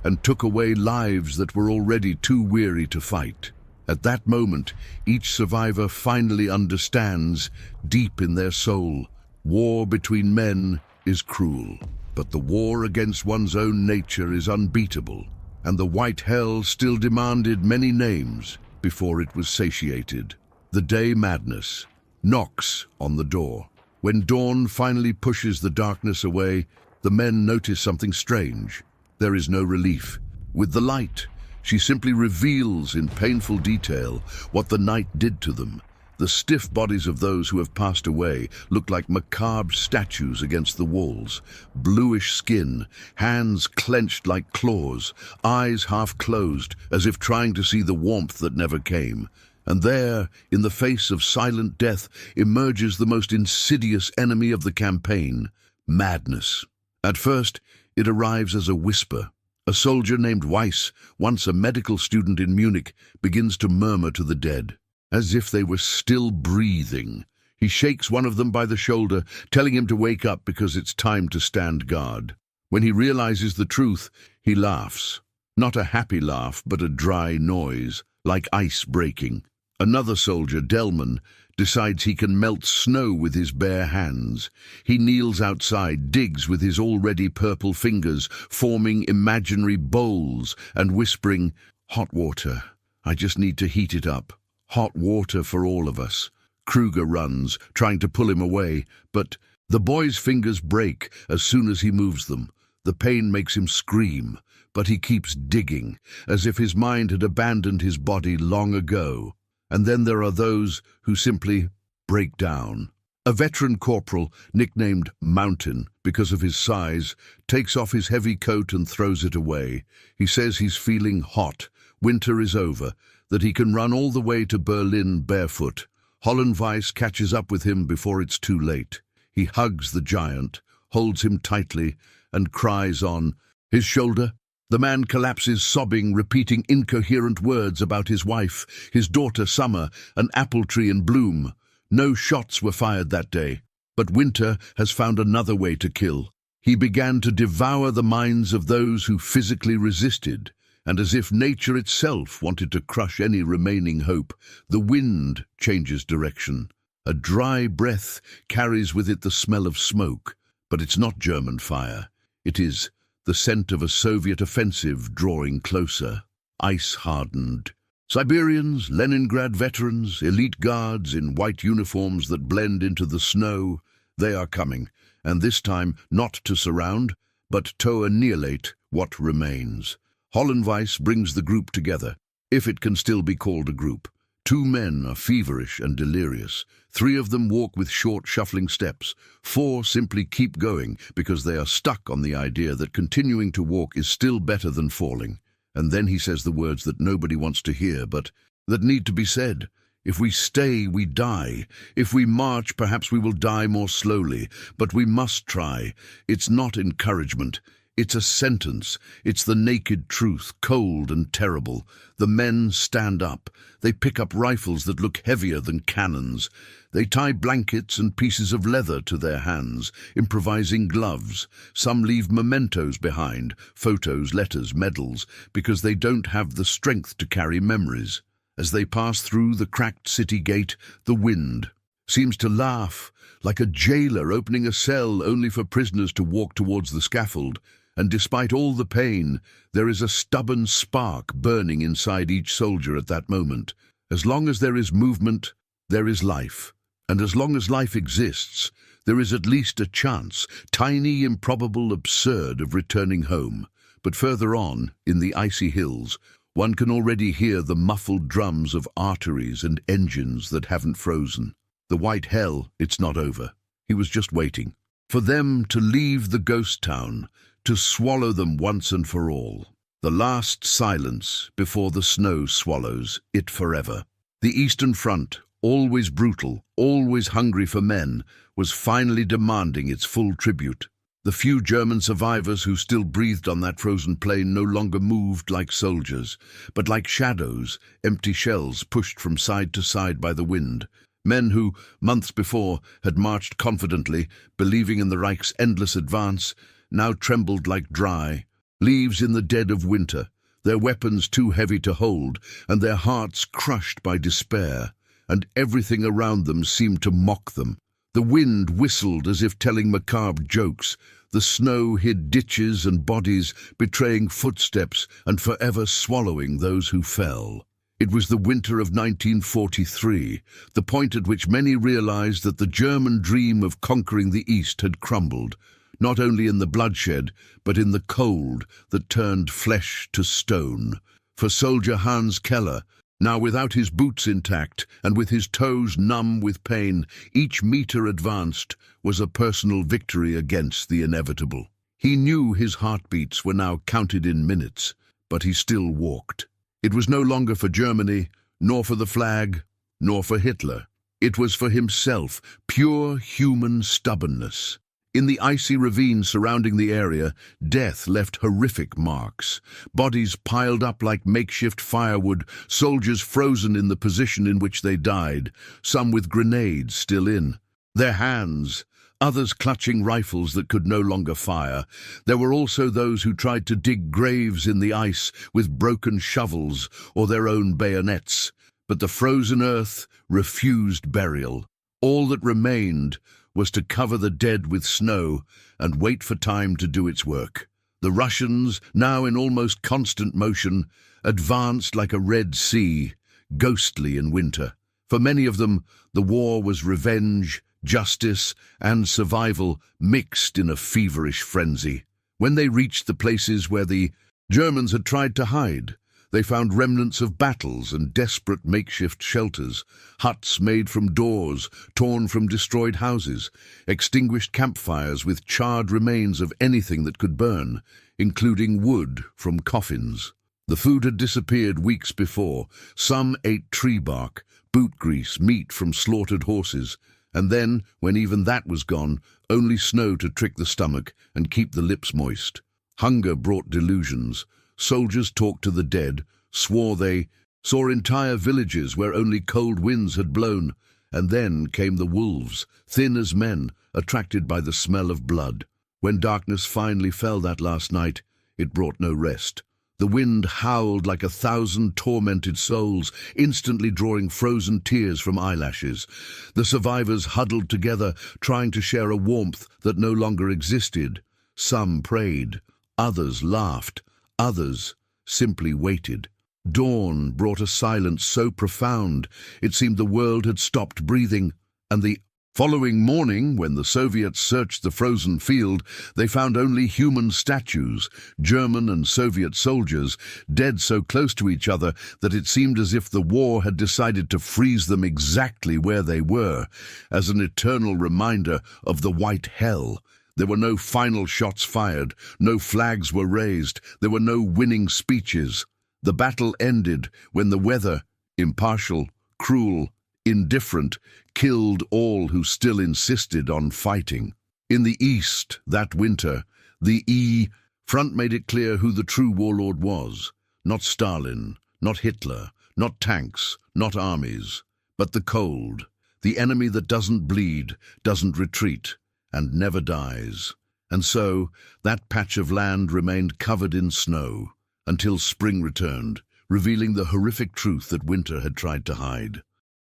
and took away lives that were already too weary to fight. At that moment, each survivor finally understands, deep in their soul, war between men is cruel, but the war against one's own nature is unbeatable, and the white hell still demanded many names before it was satiated. The day madness knocks on the door. When dawn finally pushes the darkness away, the men notice something strange. There is no relief. With the light, she simply reveals in painful detail what the night did to them. The stiff bodies of those who have passed away look like macabre statues against the walls. Bluish skin, hands clenched like claws, eyes half closed as if trying to see the warmth that never came. And there, in the face of silent death, emerges the most insidious enemy of the campaign, madness. At first, it arrives as a whisper. A soldier named Weiss, once a medical student in Munich, begins to murmur to the dead, as if they were still breathing. He shakes one of them by the shoulder, telling him to wake up because it's time to stand guard. When he realizes the truth, he laughs. Not a happy laugh, but a dry noise, like ice breaking. Another soldier, Delman, decides he can melt snow with his bare hands. He kneels outside, digs with his already purple fingers, forming imaginary bowls and whispering, "Hot water. I just need to heat it up. Hot water for all of us." Kruger runs, trying to pull him away, but the boy's fingers break as soon as he moves them. The pain makes him scream, but he keeps digging, as if his mind had abandoned his body long ago. And then there are those who simply break down. A veteran corporal, nicknamed Mountain because of his size, takes off his heavy coat and throws it away. He says he's feeling hot, winter is over, that he can run all the way to Berlin barefoot. Hollenweiss catches up with him before it's too late. He hugs the giant, holds him tightly, and cries on his shoulder. The man collapses sobbing, repeating incoherent words about his wife, his daughter Summer, an apple tree in bloom. No shots were fired that day, but winter has found another way to kill. He began to devour the minds of those who physically resisted, and as if nature itself wanted to crush any remaining hope, the wind changes direction. A dry breath carries with it the smell of smoke, but it's not German fire. It is the scent of a Soviet offensive drawing closer, ice-hardened. Siberians, Leningrad veterans, elite guards in white uniforms that blend into the snow, they are coming, and this time not to surround, but to annihilate what remains. Hollenweiss brings the group together, if it can still be called a group. 2 men are feverish and delirious. 3 of them walk with short, shuffling steps. 4 simply keep going because they are stuck on the idea that continuing to walk is still better than falling. And then he says the words that nobody wants to hear, but that need to be said. If we stay, we die. If we march, perhaps we will die more slowly. But we must try. It's not encouragement. It's a sentence. It's the naked truth, cold and terrible. The men stand up. They pick up rifles that look heavier than cannons. They tie blankets and pieces of leather to their hands, improvising gloves. Some leave mementos behind, photos, letters, medals, because they don't have the strength to carry memories. As they pass through the cracked city gate, the wind seems to laugh, like a jailer opening a cell only for prisoners to walk towards the scaffold. And despite all the pain, there is a stubborn spark burning inside each soldier at that moment. As long as there is movement, there is life. And as long as life exists, there is at least a chance, tiny, improbable, absurd, of returning home. But further on, in the icy hills, one can already hear the muffled drums of arteries and engines that haven't frozen. The white hell, it's not over. He was just waiting for them to leave the ghost town, to swallow them once and for all. The last silence before the snow swallows it forever. The Eastern Front, always brutal, always hungry for men, was finally demanding its full tribute. The few German survivors who still breathed on that frozen plain no longer moved like soldiers, but like shadows, empty shells pushed from side to side by the wind. Men who, months before, had marched confidently, believing in the Reich's endless advance, now trembled like dry, Leaves in the dead of winter, their weapons too heavy to hold, and their hearts crushed by despair, and everything around them seemed to mock them. The wind whistled as if telling macabre jokes. The snow hid ditches and bodies, betraying footsteps and forever swallowing those who fell. It was the winter of 1943, the point at which many realized that the German dream of conquering the East had crumbled, not only in the bloodshed, but in the cold that turned flesh to stone. For soldier Hans Keller, now without his boots intact and with his toes numb with pain, each meter advanced was a personal victory against the inevitable. He knew his heartbeats were now counted in minutes, but he still walked. It was no longer for Germany, nor for the flag, nor for Hitler. It was for himself, pure human stubbornness. In the icy ravine surrounding the area, death left horrific marks. Bodies piled up like makeshift firewood, soldiers frozen in the position in which they died, some with grenades still in their hands, others clutching rifles that could no longer fire. There were also those who tried to dig graves in the ice with broken shovels or their own bayonets. But the frozen earth refused burial. All that remained was to cover the dead with snow and wait for time to do its work. The Russians, now in almost constant motion, advanced like a Red Sea, ghostly in winter. For many of them, the war was revenge, justice, and survival mixed in a feverish frenzy. When they reached the places where the Germans had tried to hide, they found remnants of battles and desperate makeshift shelters, huts made from doors torn from destroyed houses, extinguished campfires with charred remains of anything that could burn, including wood from coffins. The food had disappeared weeks before. Some ate tree bark, boot grease, meat from slaughtered horses, and then, when even that was gone, only snow to trick the stomach and keep the lips moist. Hunger brought delusions. Soldiers talked to the dead, swore they saw entire villages where only cold winds had blown, and then came the wolves, thin as men, attracted by the smell of blood. When darkness finally fell that last night, it brought no rest. The wind howled like 1,000 tormented souls, instantly drawing frozen tears from eyelashes. The survivors huddled together, trying to share a warmth that no longer existed. Some prayed, others laughed, others simply waited. Dawn brought a silence so profound it seemed the world had stopped breathing, and the following morning, when the Soviets searched the frozen field, they found only human statues, German and Soviet soldiers, dead so close to each other that it seemed as if the war had decided to freeze them exactly where they were, as an eternal reminder of the white hell. There were no final shots fired, no flags were raised, there were no winning speeches. The battle ended when the weather, impartial, cruel, indifferent, killed all who still insisted on fighting. In the East, that winter, the front made it clear who the true warlord was. Not Stalin, not Hitler, not tanks, not armies, but the cold, the enemy that doesn't bleed, doesn't retreat, and never dies. And so, that patch of land remained covered in snow, until spring returned, revealing the horrific truth that winter had tried to hide.